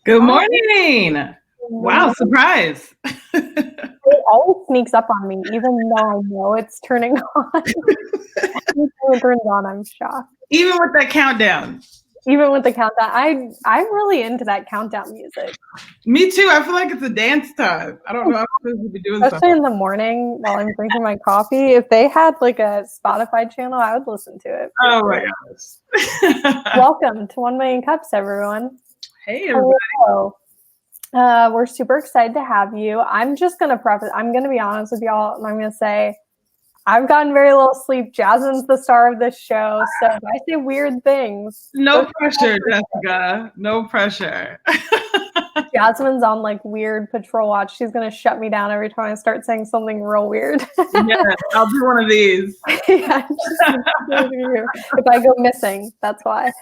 Good morning. Wow, surprise. It always sneaks up on me, even though I know it's turning on. Every time it turns on, I'm shocked. Even with that countdown. Even with the countdown. I'm really into that countdown music. Me too. I feel like it's a dance time. I don't know. I'm supposed to be doing Especially something. in the morning while I'm drinking my coffee. If they had like a Spotify channel, I would listen to it. Oh my gosh. Welcome to 1 Million Cups, everyone. Hey, everybody. Hello. We're super excited to have you. I'm just going to preface, I'm going to be honest with y'all, and I'm going to say, I've gotten very little sleep. Jasmine's the star of this show, so if I say weird things. No pressure, Jessica. No pressure. Jasmine's on like weird patrol watch. She's going to shut me down every time I start saying something real weird. Yes, I'll do one of these. Yeah, if I go missing, that's why.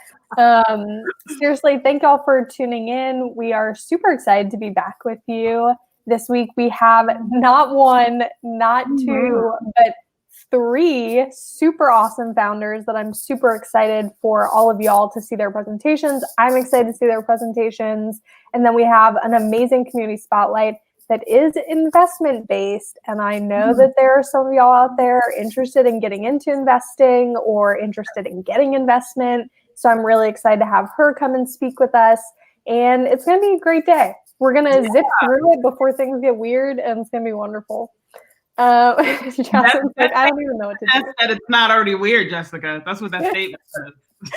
Seriously, thank y'all for tuning in. We are super excited to be back with you. This week we have not one, not two, but 3 super awesome founders that I'm super excited for all of y'all to see their presentations. I'm excited to see their presentations. And then we have an amazing community spotlight that is investment based. And I know that there are some of y'all out there interested in getting into investing or interested in getting investment. So I'm really excited to have her come and speak with us. And it's going to be a great day. We're going to zip through it before things get weird, and it's going to be wonderful. Jasmine's like, I don't even know what to do. That it's not already weird, Jessica. That's what that statement says.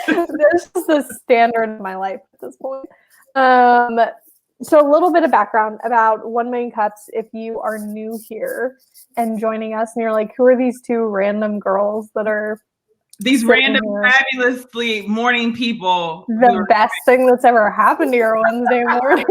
This is the standard of my life at this point. So a little bit of background about 1 Million Cups. If you are new here and joining us and you're like, who are these 2 random girls that are these random fabulously morning people? The best thing that's ever happened to your Wednesday morning.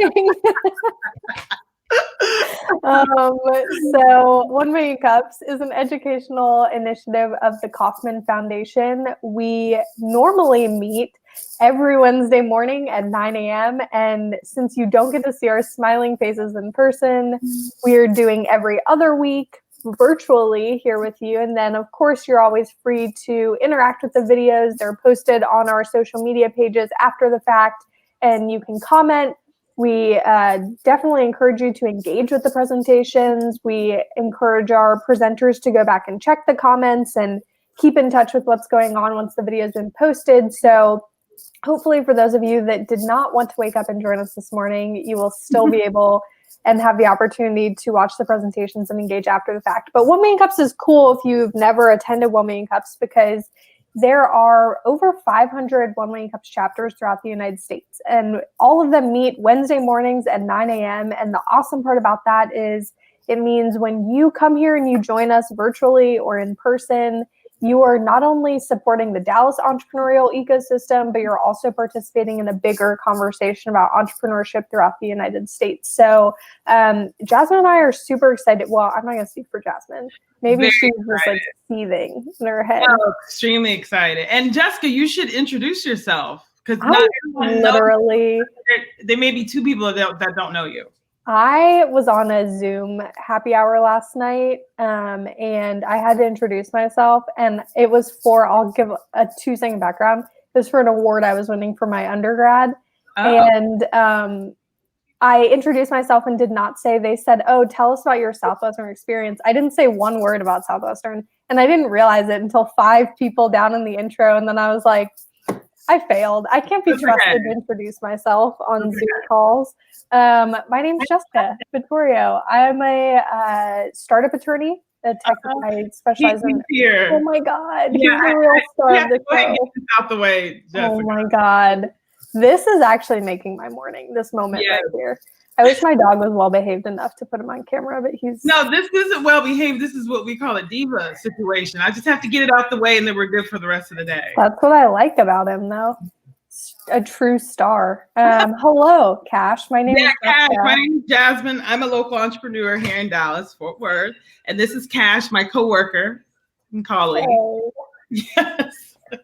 So 1 Million Cups is an educational initiative of the Kauffman Foundation. We normally meet every Wednesday morning at 9 a.m. And since you don't get to see our smiling faces in person, we are doing every other week virtually here with you. And then of course, you're always free to interact with the videos. They're posted on our social media pages after the fact, and you can comment. We definitely encourage you to engage with the presentations. We encourage our presenters to go back and check the comments and keep in touch with what's going on once the video has been posted. So hopefully for those of you that did not want to wake up and join us this morning, you will still be able and have the opportunity to watch the presentations and engage after the fact. But 1 Million Cups is cool if you've never attended 1 Million Cups, because there are over 500 1 Million Cups chapters throughout the United States, and all of them meet Wednesday mornings at 9 a.m. And the awesome part about that is it means when you come here and you join us virtually or in person, you are not only supporting the Dallas entrepreneurial ecosystem, but you're also participating in a bigger conversation about entrepreneurship throughout the United States. So Jasmine and I are super excited. Well, I'm not going to speak for Jasmine. Maybe she's just like seething in her head. Oh, extremely excited. And Jessica, you should introduce yourself, because not everyone literally knows. There may be 2 people that don't know you. I was on a Zoom happy hour last night, and I had to introduce myself, and it was for, I'll give a 2-second background. It was for an award I was winning for my undergrad. And I introduced myself and did not say, they said, oh, tell us about your Southwestern experience. I didn't say one word about Southwestern, and I didn't realize it until 5 people down in the intro, and then I was like, I failed. I can't be trusted to introduce myself on Zoom calls. My name's Jessica Vittorio. I'm a startup attorney. I specialize in. Here. Oh my God, he's the real star of the show. Out the way, Jessica. Oh my God, this is actually making my morning. This moment right here. I wish my dog was well behaved enough to put him on camera, but he's. No, this isn't well behaved. This is what we call a diva situation. I just have to get it out the way, and then we're good for the rest of the day. That's what I like about him, though. A true star. Hello, Cash. My name is Cash. My name is Jasmine. I'm a local entrepreneur here in Dallas, Fort Worth, and this is Cash, my coworker and colleague. Oh. Yes.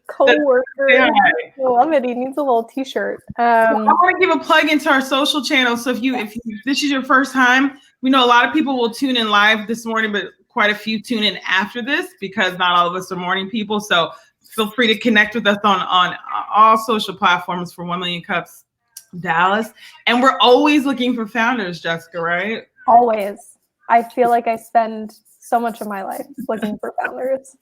Co-worker. I love it. He needs a little t-shirt. I want to give a plug into our social channel. So if this is your first time, we know a lot of people will tune in live this morning, but quite a few tune in after this because not all of us are morning people. So feel free to connect with us on all social platforms for 1 Million Cups Dallas. And we're always looking for founders, Jessica, right? Always. I feel like I spend so much of my life looking for founders.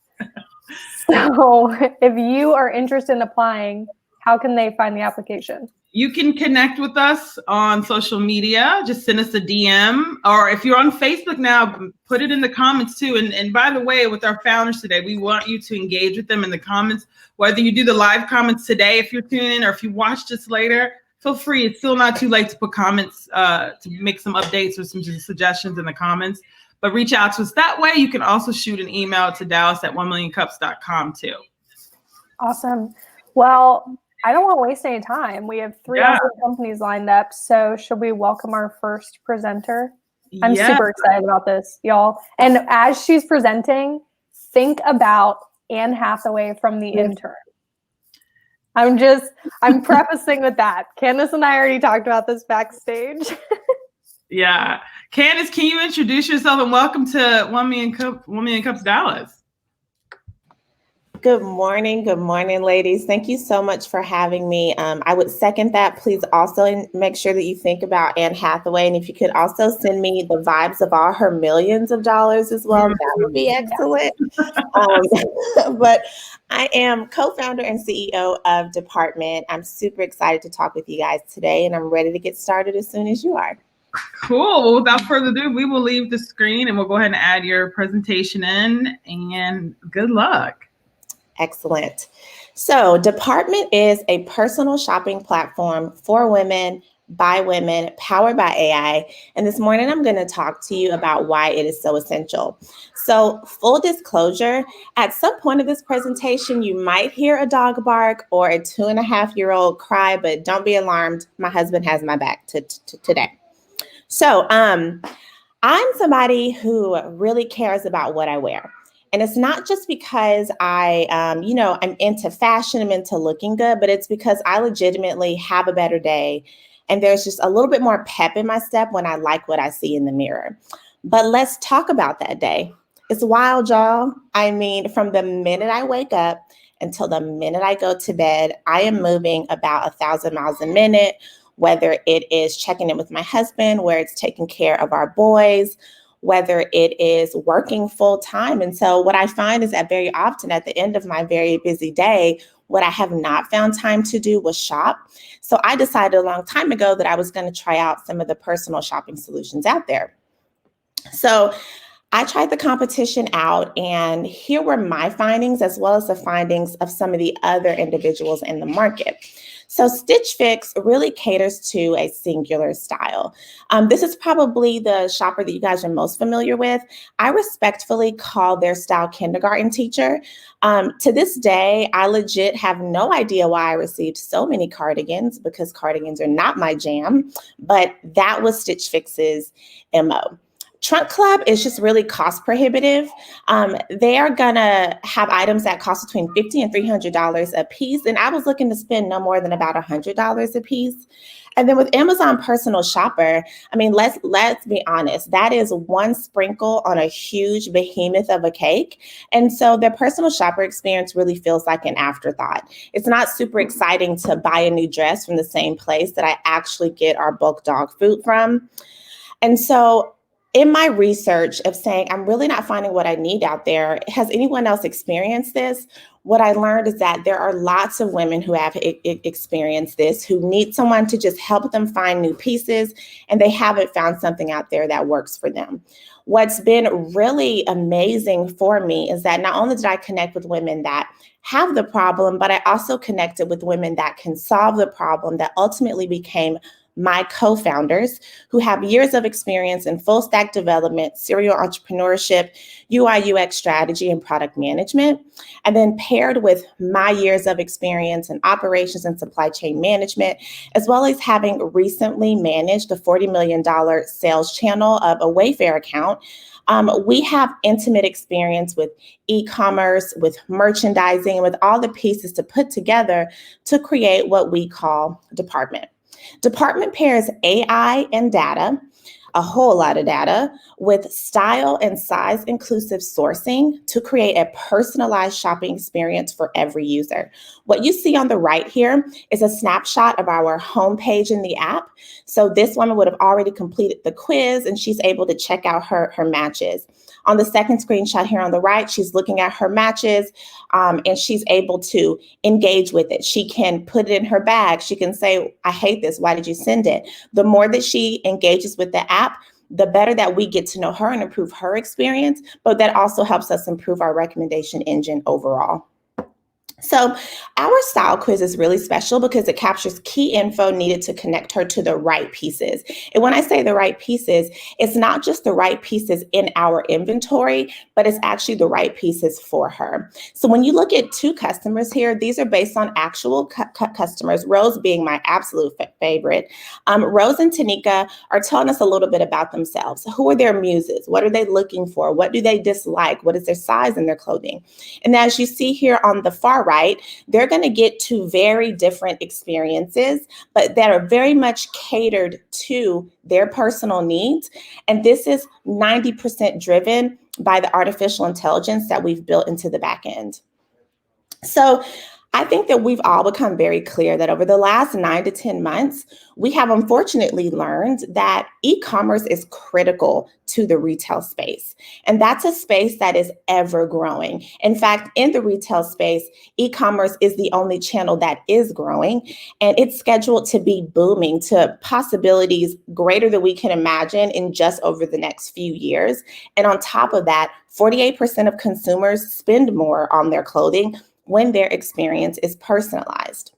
So if you are interested in applying, how can they find the application? You can connect with us on social media. Just send us a DM. Or if you're on Facebook now, put it in the comments too. And by the way, with our founders today, we want you to engage with them in the comments. Whether you do the live comments today, if you're tuning in, or if you watch this later, feel free. It's still not too late to put comments, to make some updates or some suggestions in the comments. But reach out to us that way. You can also shoot an email to dallas@1millioncups.com too. Awesome. Well, I don't want to waste any time. We have three awesome companies lined up. So should we welcome our first presenter? I'm super excited about this, y'all. And as she's presenting, think about Anne Hathaway from The Intern. I'm prefacing with that. Candace and I already talked about this backstage. Yeah. Candace, can you introduce yourself and welcome to 1 Million Cups Dallas. Good morning, ladies. Thank you so much for having me. I would second that. Please also make sure that you think about Anne Hathaway. And if you could also send me the vibes of all her millions of dollars as well, that would be excellent. But I am co-founder and CEO of Departmynt. I'm super excited to talk with you guys today, and I'm ready to get started as soon as you are. Cool. Well, without further ado, we will leave the screen and we'll go ahead and add your presentation in, and good luck. Excellent. So Departmynt is a personal shopping platform for women, by women, powered by AI. And this morning, I'm going to talk to you about why it is so essential. So full disclosure, at some point of this presentation, you might hear a dog bark or a 2.5-year-old cry, but don't be alarmed. My husband has my back today. So I'm somebody who really cares about what I wear. And it's not just because I'm into fashion, I'm into looking good, but it's because I legitimately have a better day. And there's just a little bit more pep in my step when I like what I see in the mirror. But let's talk about that day. It's wild, y'all. I mean, from the minute I wake up until the minute I go to bed, I am moving about 1,000 miles a minute, whether it is checking in with my husband, where it's taking care of our boys, whether it is working full time. And so what I find is that very often at the end of my very busy day, what I have not found time to do was shop. So I decided a long time ago that I was going to try out some of the personal shopping solutions out there. So I tried the competition out, and here were my findings, as well as the findings of some of the other individuals in the market. So Stitch Fix really caters to a singular style. This is probably the shopper that you guys are most familiar with. I respectfully call their style kindergarten teacher. To this day, I legit have no idea why I received so many cardigans, because cardigans are not my jam, but that was Stitch Fix's MO. Trunk Club is just really cost prohibitive. They are gonna have items that cost between $50 and $300 a piece. And I was looking to spend no more than about $100 a piece. And then with Amazon Personal Shopper, I mean, let's be honest, that is one sprinkle on a huge behemoth of a cake. And so their personal shopper experience really feels like an afterthought. It's not super exciting to buy a new dress from the same place that I actually get our bulk dog food from. And so in my research of saying, I'm really not finding what I need out there, has anyone else experienced this? What I learned is that there are lots of women who have experienced this, who need someone to just help them find new pieces, and they haven't found something out there that works for them. What's been really amazing for me is that not only did I connect with women that have the problem, but I also connected with women that can solve the problem, that ultimately became my co-founders, who have years of experience in full stack development, serial entrepreneurship, UI UX strategy, and product management. And then paired with my years of experience in operations and supply chain management, as well as having recently managed a $40 million sales channel of a Wayfair account, we have intimate experience with e-commerce, with merchandising, and with all the pieces to put together to create what we call Departmynt. Departmynt pairs AI and data a whole lot of data with style and size inclusive sourcing to create a personalized shopping experience for every user. What you see on the right here is a snapshot of our homepage in the app. So this woman would have already completed the quiz and she's able to check out her matches. On the second screenshot here on the right, she's looking at her matches and she's able to engage with it. She can put it in her bag. She can say, I hate this. Why did you send it? The more that she engages with the app, the better that we get to know her and improve her experience, but that also helps us improve our recommendation engine overall. So our style quiz is really special because it captures key info needed to connect her to the right pieces. And when I say the right pieces, it's not just the right pieces in our inventory, but it's actually the right pieces for her. So when you look at 2 customers here, these are based on actual customers, Rose being my absolute favorite. Rose and Tanika are telling us a little bit about themselves. Who are their muses? What are they looking for? What do they dislike? What is their size in their clothing? And as you see here on the far right, they're going to get 2 very different experiences, but that are very much catered to their personal needs. And this is 90% driven by the artificial intelligence that we've built into the back end. So I think that we've all become very clear that over the last 9 to 10 months, we have unfortunately learned that e-commerce is critical to the retail space. And that's a space that is ever growing. In fact, in the retail space, e-commerce is the only channel that is growing, and it's scheduled to be booming to possibilities greater than we can imagine in just over the next few years. And on top of that, 48% of consumers spend more on their clothing when their experience is personalized.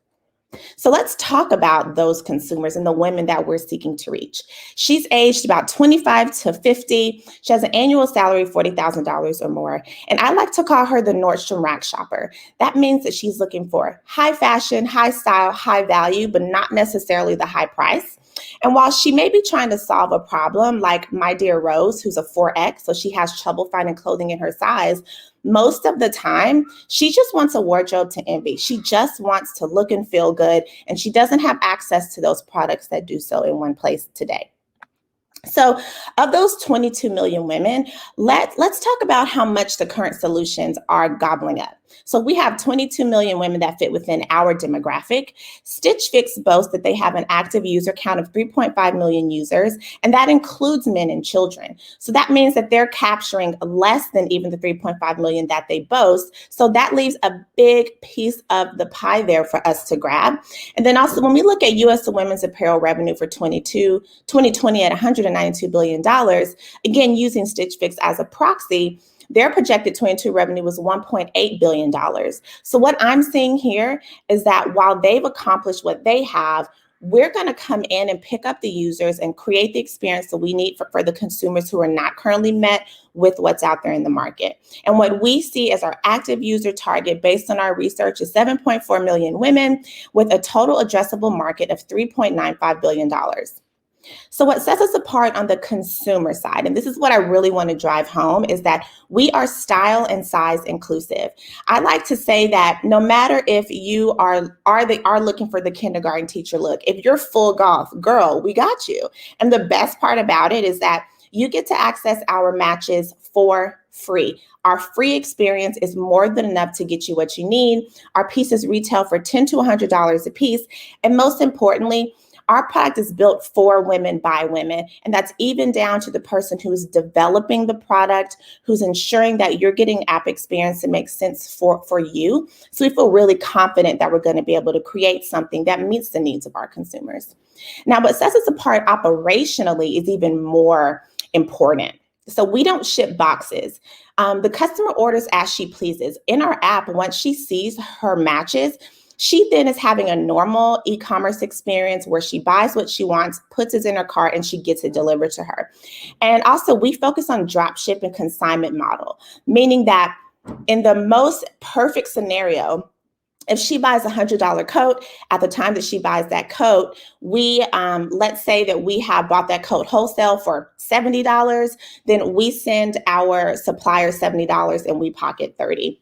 So let's talk about those consumers and the women that we're seeking to reach. She's aged about 25 to 50. She has an annual salary of $40,000 or more. And I like to call her the Nordstrom Rack shopper. That means that she's looking for high fashion, high style, high value, but not necessarily the high price. And while she may be trying to solve a problem like my dear Rose, who's a 4X, so she has trouble finding clothing in her size, most of the time, she just wants a wardrobe to envy. She just wants to look and feel good, and she doesn't have access to those products that do so in one place today. So of those 22 million women, let's talk about how much the current solutions are gobbling up. So we have 22 million women that fit within our demographic. Stitch Fix boasts that they have an active user count of 3.5 million users, and that includes men and children. So that means that they're capturing less than even the 3.5 million that they boast. So that leaves a big piece of the pie there for us to grab. And then also when we look at U.S. women's apparel revenue for 2020 at $192 billion, again, using Stitch Fix as a proxy, their projected 22 revenue was $1.8 billion. So what I'm seeing here is that while they've accomplished what they have, we're going to come in and pick up the users and create the experience that we need for the consumers who are not currently met with what's out there in the market. And what we see as our active user target based on our research is 7.4 million women with a total addressable market of $3.95 billion. So what sets us apart on the consumer side, and this is what I really want to drive home, is that we are style and size inclusive. I like to say that no matter if you are looking for the kindergarten teacher look, if you're full golf, girl, we got you. And the best part about it is that you get to access our matches for free. Our free experience is more than enough to get you what you need. Our pieces retail for $10 to $100 a piece. And most importantly, our product is built for women by women, and that's even down to the person who's developing the product, who's ensuring that you're getting app experience that makes sense for you. So we feel really confident that we're going to be able to create something that meets the needs of our consumers. Now, what sets us apart operationally is even more important. So we don't ship boxes. The customer orders as she pleases. In our app, once she sees her matches, she then is having a normal e-commerce experience where she buys what she wants, puts it in her cart, and she gets it delivered to her. And also, we focus on drop ship and consignment model, meaning that in the most perfect scenario, if she buys a $100 coat, at the time that she buys that coat, we let's say that we have bought that coat wholesale for $70, then we send our supplier $70 and we pocket $30.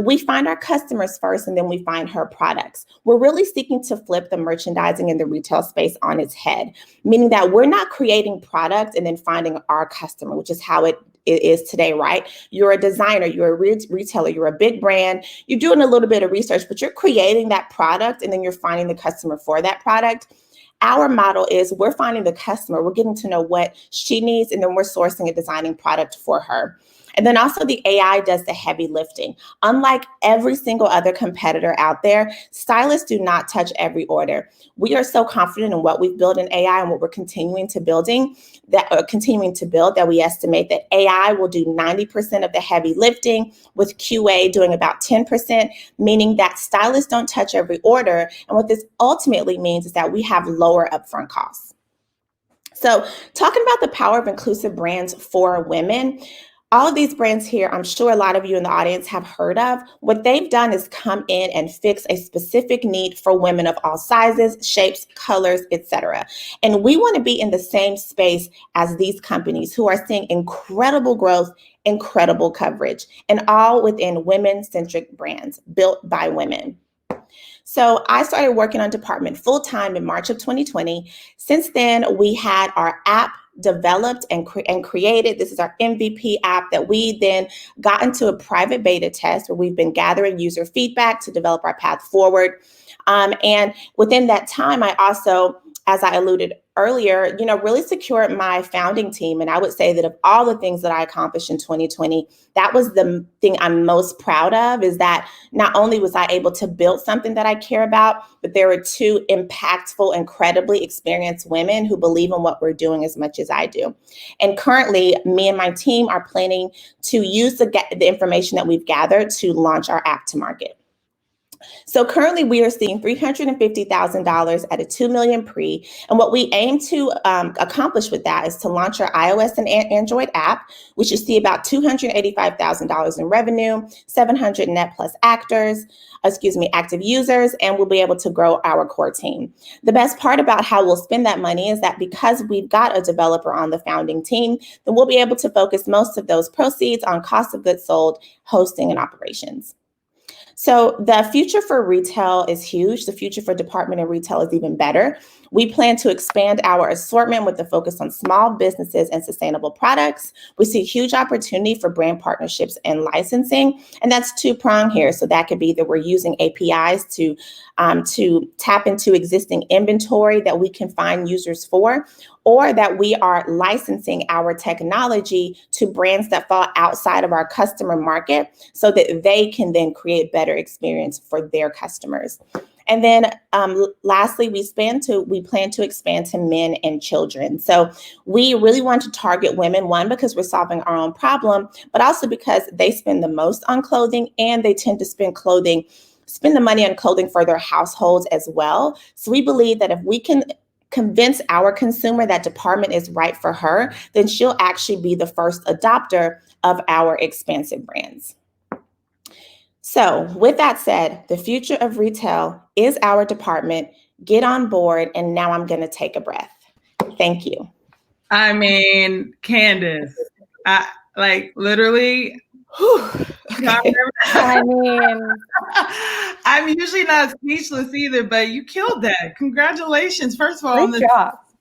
We find our customers first, and then we find her products. We're really seeking to flip the merchandising in the retail space on its head, meaning that we're not creating product and then finding our customer, which is how it is today, right? You're a designer, you're a retailer, you're a big brand, you're doing a little bit of research, but you're creating that product and then you're finding the customer for that product. Our model is we're finding the customer, we're getting to know what she needs, and then we're sourcing and designing product for her. And then also the AI does the heavy lifting. Unlike every single other competitor out there, stylists do not touch every order. We are so confident in what we've built in AI and what we're continuing to build that we estimate that AI will do 90% of the heavy lifting, with QA doing about 10%, meaning that stylists don't touch every order. And what this ultimately means is that we have lower upfront costs. So talking about the power of inclusive brands for women, all of these brands here, I'm sure a lot of you in the audience have heard of. What they've done is come in and fix a specific need for women of all sizes, shapes, colors, etc. And we want to be in the same space as these companies who are seeing incredible growth, incredible coverage, and all within women-centric brands built by women. So I started working on Departmynt full-time in March of 2020. Since then, we had our app developed and created. This is our MVP app that we then got into a private beta test where we've been gathering user feedback to develop our path forward. And within that time, I also, as I alluded earlier, really secured my founding team. And I would say that of all the things that I accomplished in 2020, that was the thing I'm most proud of, is that not only was I able to build something that I care about, but there were two impactful, incredibly experienced women who believe in what we're doing as much as I do. And currently, me and my team are planning to use the information that we've gathered to launch our app to market. So currently we are seeing $350,000 at a $2 million pre. And what we aim to accomplish with that is to launch our iOS and Android app. We should see about $285,000 in revenue, 700 net plus active users, and we'll be able to grow our core team. The best part about how we'll spend that money is that because we've got a developer on the founding team, then we'll be able to focus most of those proceeds on cost of goods sold, hosting, and operations. So the future for retail is huge. The future for Departmynt and retail is even better. We plan to expand our assortment with a focus on small businesses and sustainable products. We see huge opportunity for brand partnerships and licensing, and that's two-pronged here. So that could be that we're using APIs to tap into existing inventory that we can find users for, or that we are licensing our technology to brands that fall outside of our customer market so that they can then create better experience for their customers. And then lastly, we plan to expand to men and children. So we really want to target women, one, because we're solving our own problem, but also because they spend the most on clothing, and they tend to spend the money on clothing for their households as well. So we believe that if we can convince our consumer that Departmynt is right for her, then she'll actually be the first adopter of our expansive brands. So with that said, the future of retail is our Departmynt. Get on board, and now I'm going to take a breath. Thank you. I mean, Candace, literally, I'm usually not speechless either, but you killed that. Congratulations, first of all,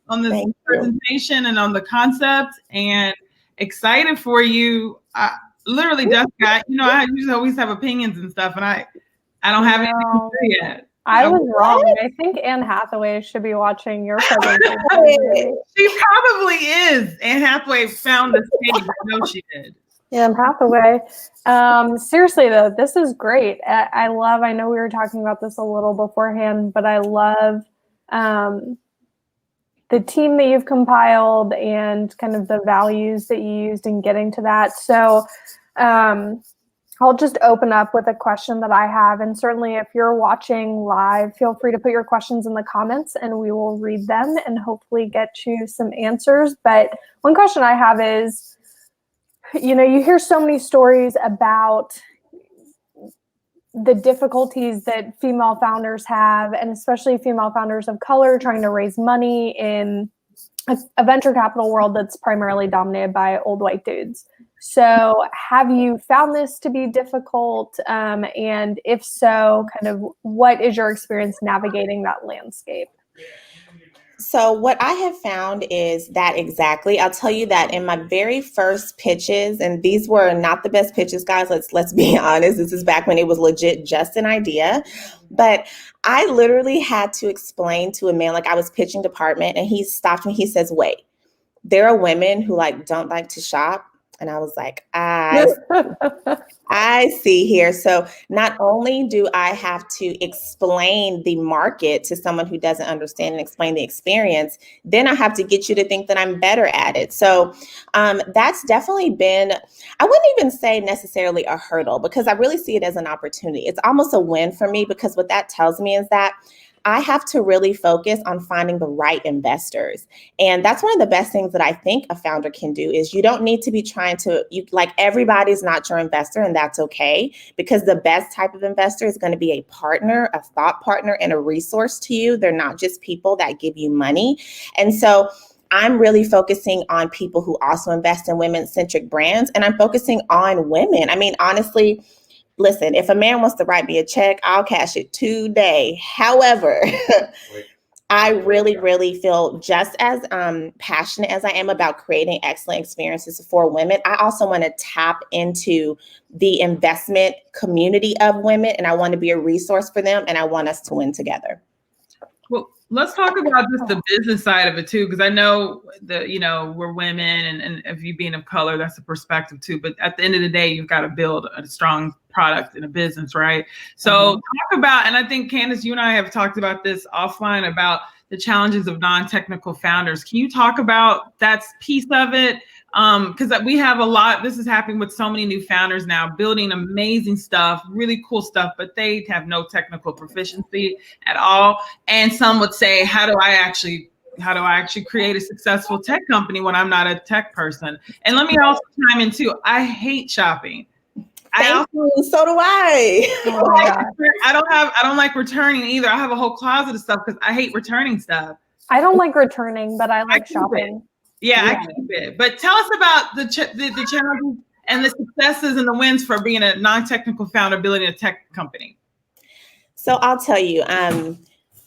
on this presentation and on the concept, and excited for you. Literally, Jessica, I usually always have opinions and stuff, and I don't have anything to say yet. I was wrong. I think Anne Hathaway should be watching your presentation. She probably is. Anne Hathaway found this page. I know she did. Anne Hathaway. Seriously, though, this is great. I know we were talking about this a little beforehand, but I love the team that you've compiled and kind of the values that you used in getting to that. So I'll just open up with a question that I have. And certainly if you're watching live, feel free to put your questions in the comments and we will read them and hopefully get you some answers. But one question I have is, you hear so many stories about the difficulties that female founders have, and especially female founders of color trying to raise money in a venture capital world that's primarily dominated by old white dudes. So have you found this to be difficult? And if so, kind of what is your experience navigating that landscape? So what I have found is that exactly. I'll tell you that in my very first pitches, and these were not the best pitches, guys. Let's be honest. This is back when it was legit just an idea. But I literally had to explain to a man, like I was pitching Departmynt, and he stopped me. He says, "Wait, there are women who don't like to shop." And I was like, I see here. So not only do I have to explain the market to someone who doesn't understand and explain the experience, then I have to get you to think that I'm better at it. So that's definitely been, I wouldn't even say necessarily a hurdle, because I really see it as an opportunity. It's almost a win for me, because what that tells me is that I have to really focus on finding the right investors. And that's one of the best things that I think a founder can do is you don't need to be trying to, everybody's not your investor, and that's okay, because the best type of investor is going to be a partner, a thought partner, and a resource to you. They're not just people that give you money. And so I'm really focusing on people who also invest in women-centric brands, and I'm focusing on women. I mean, honestly, listen, if a man wants to write me a check, I'll cash it today. However, I really, really feel just as passionate as I am about creating excellent experiences for women. I also want to tap into the investment community of women, and I want to be a resource for them, and I want us to win together. Well, let's talk about just the business side of it too, because I know that, we're women, and if you being of color, that's a perspective too. But at the end of the day, you've got to build a strong product in a business, right? So talk about, and I think Candace, you and I have talked about this offline about the challenges of non-technical founders. Can you talk about that piece of it? Because we have a lot, this is happening with so many new founders now, building amazing stuff, really cool stuff, but they have no technical proficiency at all. And some would say, how do I actually create a successful tech company when I'm not a tech person? And let me also chime in too, I hate shopping. So do I. Oh my God. I don't like returning either. I have a whole closet of stuff because I hate returning stuff. I don't like returning, but I like shopping. Yeah, I keep it. But tell us about the challenges and the successes and the wins for being a non-technical founder building a tech company. So I'll tell you,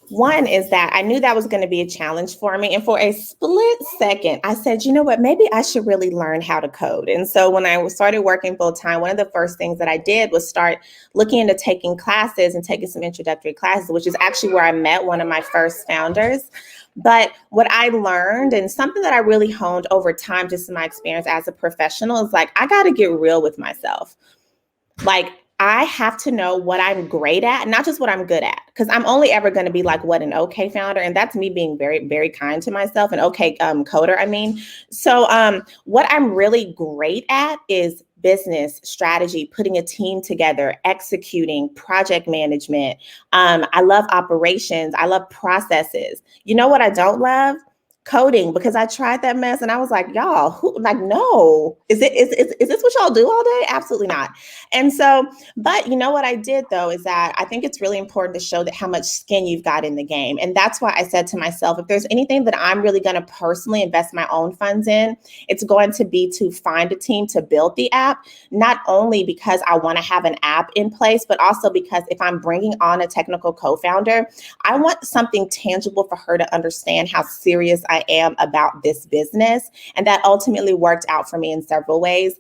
one is that I knew that was going to be a challenge for me. And for a split second, I said, you know what, maybe I should really learn how to code. And so when I started working full time, one of the first things that I did was start looking into taking classes and taking some introductory classes, which is actually where I met one of my first founders. But what I learned, and something that I really honed over time, just in my experience as a professional, is I got to get real with myself. I have to know what I'm great at, not just what I'm good at, because I'm only ever going to be an okay founder. And that's me being very, very kind to myself, an okay coder, I mean. So what I'm really great at is business strategy, putting a team together, executing, project management. I love operations. I love processes. You know what I don't love? Coding, because I tried that mess and I was like, y'all, no, is this what y'all do all day? Absolutely not. And so, but you know what I did though, is that I think it's really important to show that how much skin you've got in the game. And that's why I said to myself, if there's anything that I'm really going to personally invest my own funds in, it's going to be to find a team to build the app, not only because I want to have an app in place, but also because if I'm bringing on a technical co-founder, I want something tangible for her to understand how serious I am about this business. And that ultimately worked out for me in several ways.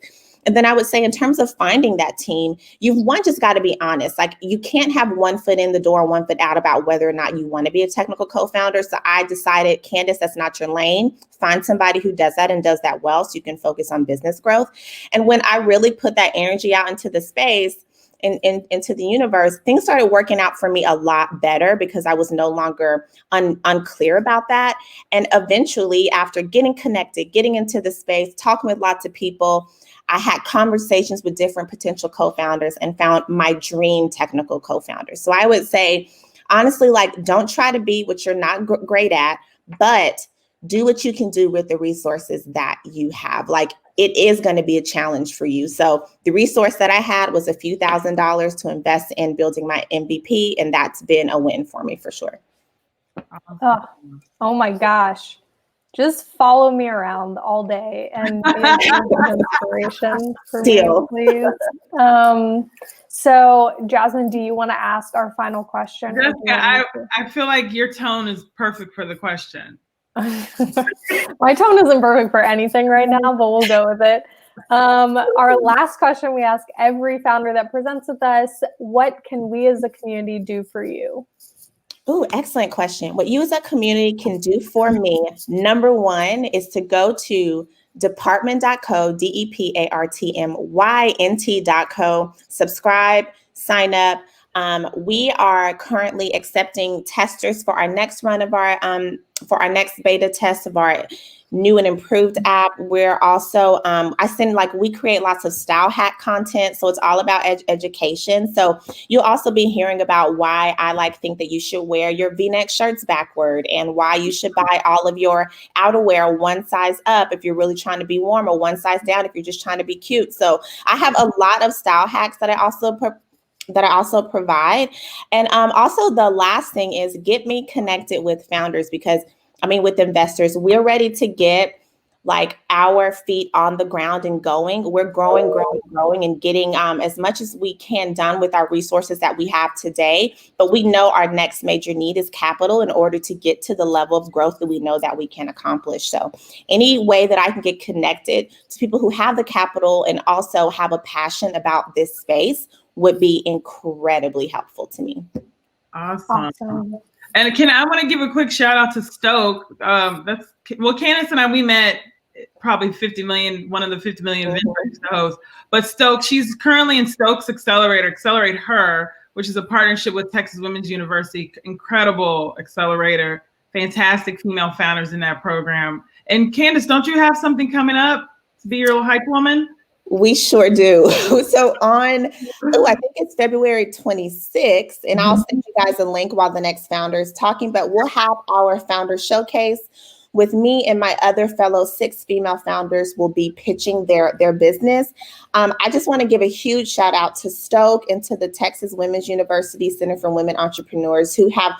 And then I would say in terms of finding that team, you've just got to be honest. You can't have one foot in the door and one foot out about whether or not you want to be a technical co-founder. So I decided, Candace, that's not your lane. Find somebody who does that and does that well so you can focus on business growth. And when I really put that energy out into the space, into the universe, things started working out for me a lot better because I was no longer unclear about that. And eventually, after getting connected, getting into the space, talking with lots of people, I had conversations with different potential co-founders and found my dream technical co-founder. So I would say, honestly, don't try to be what you're not great at, but do what you can do with the resources that you have. It is going to be a challenge for you. So the resource that I had was a few $1,000s to invest in building my MVP. And that's been a win for me for sure. Oh my gosh. just follow me around all day and be an inspiration for me, Deal. please. So, Jasmine, do you want to ask our final question? Jessica, I feel like your tone is perfect for the question. My tone isn't perfect for anything right now, but we'll go with it. Our last question we ask every founder that presents with us: what can we as a community do for you? Ooh, excellent question. What you as a community can do for me, number one, is to go to departmynt.co, departmynt.co, subscribe, sign up. We are currently accepting testers for our next run of for our next beta test of our new and improved app. We're also, we create lots of style hack content. So it's all about education. So you'll also be hearing about why I think that you should wear your V-neck shirts backward, and why you should buy all of your outerwear one size up if you're really trying to be warm, or one size down if you're just trying to be cute. So I have a lot of style hacks that I also provide. And also the last thing is get me connected with founders, because with investors, we're ready to get our feet on the ground and going. We're growing and getting as much as we can done with our resources that we have today. But we know our next major need is capital in order to get to the level of growth that we know that we can accomplish. So any way that I can get connected to people who have the capital and also have a passion about this space would be incredibly helpful to me. Awesome. And I want to give a quick shout out to Stoke. Candace and I, we met probably 50 million, one of the 50 million vendors to host. But Stoke, she's currently in Stoke's Accelerator, Accelerate Her, which is a partnership with Texas Women's University. Incredible accelerator, fantastic female founders in that program. And Candace, don't you have something coming up to be your little hype woman? We sure do. So I think it's February 26th, and I'll send you guys a link while the next founder is talking, but we'll have our founder showcase with me, and my other fellow 6 female founders will be pitching their business. I just want to give a huge shout out to Stoke and to the Texas Women's University Center for Women Entrepreneurs, who have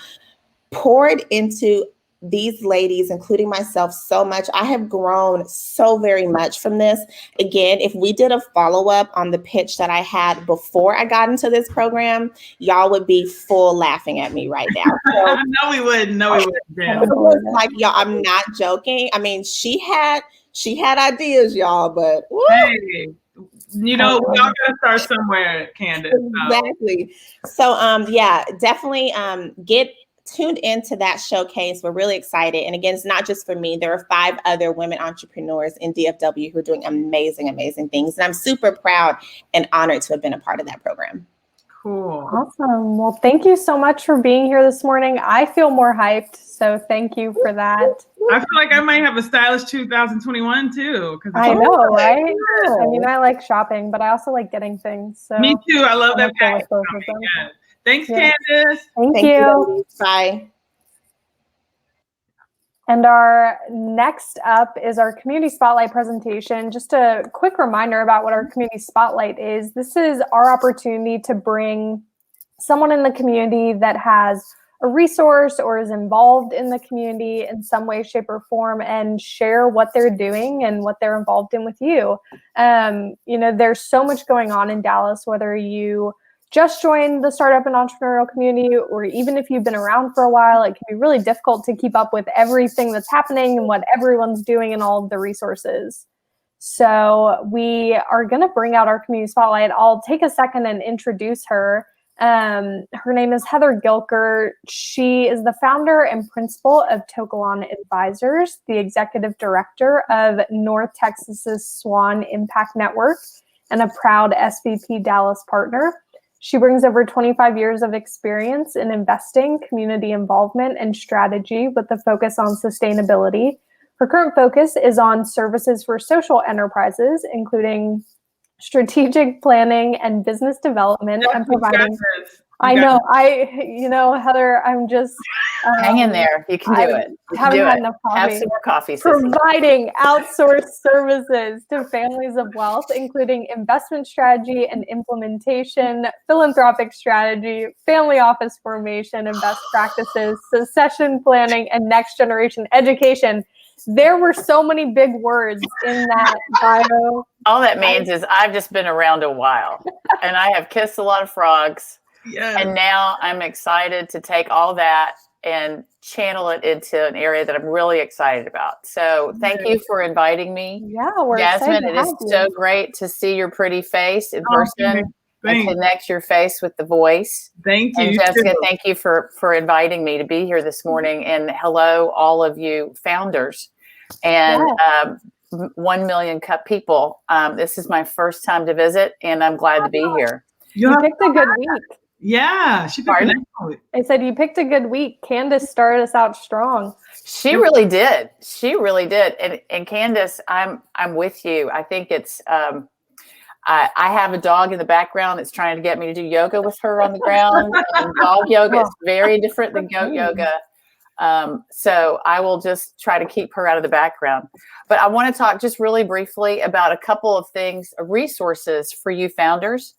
poured into these ladies, including myself, so much. I have grown so very much from this. Again, if we did a follow-up on the pitch that I had before I got into this program, y'all would be full laughing at me right now. So, No, we wouldn't. It was y'all, I'm not joking. She had ideas, y'all, but woo. Hey, we all gotta start somewhere, Candace. Exactly. So definitely get tuned into that showcase. We're really excited. And again, it's not just for me. There are 5 other women entrepreneurs in DFW who are doing amazing, amazing things. And I'm super proud and honored to have been a part of that program. Cool. Awesome. Well, thank you so much for being here this morning. I feel more hyped, so thank you for that. I feel like I might have a stylish 2021 too. I know, right? I like shopping, but I also like getting things. So me too. I love that bag. Thanks, Candace. Thank you. Ladies. Bye. And our next up is our Community Spotlight presentation. Just a quick reminder about what our Community Spotlight is. This is our opportunity to bring someone in the community that has a resource or is involved in the community in some way, shape, or form, and share what they're doing and what they're involved in with you. There's so much going on in Dallas, whether you just joined the startup and entrepreneurial community, or even if you've been around for a while, it can be really difficult to keep up with everything that's happening and what everyone's doing and all of the resources. So we are going to bring out our Community Spotlight. I'll take a second and introduce her. Her name is Heather Gilker. She is the founder and principal of Tokalon Advisors, the executive director of North Texas's Swan Impact Network, and a proud SVP Dallas partner. She brings over 25 years of experience in investing, community involvement, and strategy with a focus on sustainability. Her current focus is on services for social enterprises, including strategic planning and business development, and providing. Heather, I'm just hang in there. You can do it. Haven't had enough coffee. Have some more coffee. Providing outsourced services to families of wealth, including investment strategy and implementation, philanthropic strategy, family office formation and best practices, succession planning, and next generation education. There were so many big words in that bio. All that means is I've just been around a while and I have kissed a lot of frogs. Yes. And now I'm excited to take all that and channel it into an area that I'm really excited about. So thank you for inviting me. Yeah, we're Jasmine, excited it to is have you. so great to see your pretty face in person and connect your face with the voice. Thank you. And Jessica, thank you for inviting me to be here this morning. And hello, all of you founders and 1 million cup people. This is my first time to visit, and I'm glad to be here. You picked a good week. Yeah, she picked I said you picked a good week. Candace started us out strong. She really did. She really did. And Candace, I'm with you. I think it's I have a dog in the background that's trying to get me to do yoga with her on the ground. And dog yoga is very different than goat yoga. So I will just try to keep her out of the background. But I want to talk just really briefly about a couple of things, resources for you founders.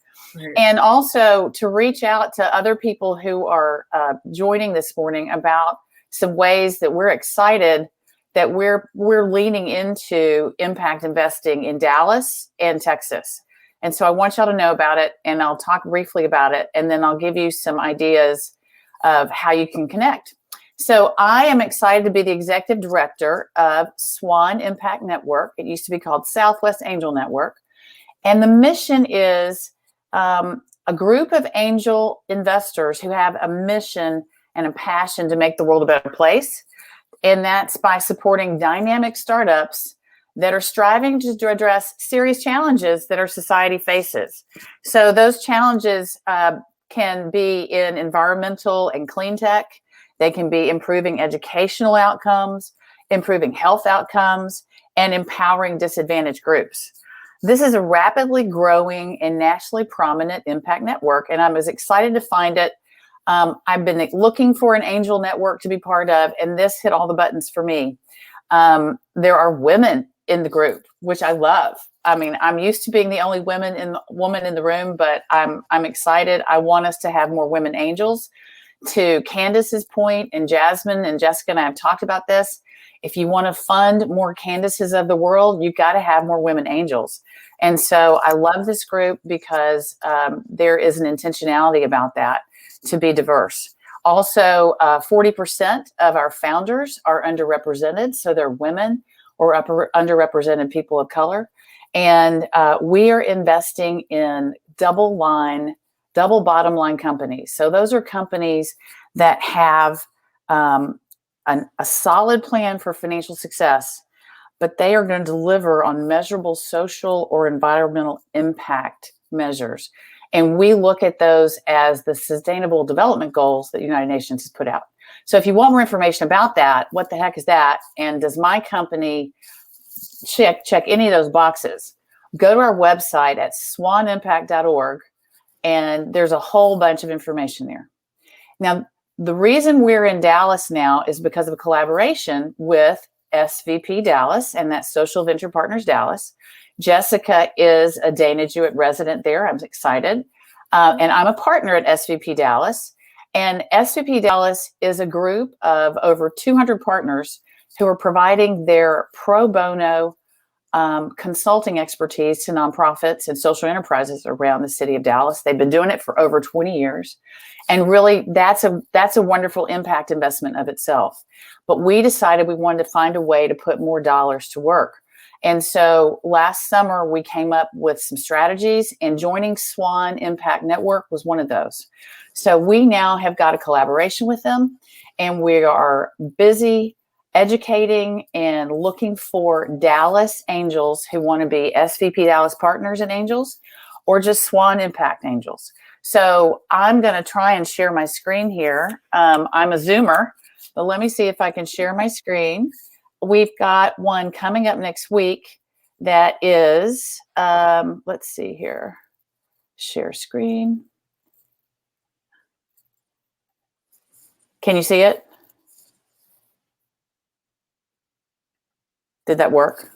And also to reach out to other people who are joining this morning about some ways that we're excited that we're leaning into impact investing in Dallas and Texas. And so I want y'all to know about it, and I'll talk briefly about it, and then I'll give you some ideas of how you can connect. So I am excited to be the executive director of Swan Impact Network. It used to be called Southwest Angel Network. And the mission is a group of angel investors who have a mission and a passion to make the world a better place. And that's by supporting dynamic startups that are striving to address serious challenges that our society faces. So those challenges can be in environmental and clean tech. They can be improving educational outcomes, improving health outcomes, and empowering disadvantaged groups. This is a rapidly growing and nationally prominent impact network, and I'm as excited to find it. I've been looking for an angel network to be part of, and this hit all the buttons for me. There are women in the group, which I love. I mean, I'm used to being the only woman in the room, but I'm excited. I want us to have more women angels. To Candace's point, and Jasmine and Jessica and I have talked about this. If you want to fund more Candaces of the world, you've got to have more women angels. And so I love this group because there is an intentionality about that to be diverse. Also, 40% of our founders are underrepresented. So they're women or underrepresented people of color. And we are investing in double bottom line companies. So those are companies that have a solid plan for financial success, but they are going to deliver on measurable social or environmental impact measures. And we look at those as the Sustainable Development Goals that the United Nations has put out. So if you want more information about that, what the heck is that? And does my company check any of those boxes? Go to our website at swanimpact.org, and there's a whole bunch of information there. Now, the reason we're in Dallas now is because of a collaboration with SVP Dallas, and that's Social Venture Partners Dallas. Jessica is a Dana Jewett resident there. I'm excited. And I'm a partner at SVP Dallas. And SVP Dallas is a group of over 200 partners who are providing their pro bono consulting expertise to nonprofits and social enterprises around the city of Dallas. They've been doing it for over 20 years. And really, that's a wonderful impact investment of itself. But we decided we wanted to find a way to put more dollars to work. And so last summer, we came up with some strategies, and joining Swan Impact Network was one of those. So we now have got a collaboration with them, and we are busy educating and looking for Dallas angels who want to be SVP Dallas Partners and Angels, or just Swan Impact Angels. So I'm going to try and share my screen here. I'm a Zoomer, but let me see if I can share my screen. We've got one coming up next week that is, let's see here, share screen. Can you see it? Did that work?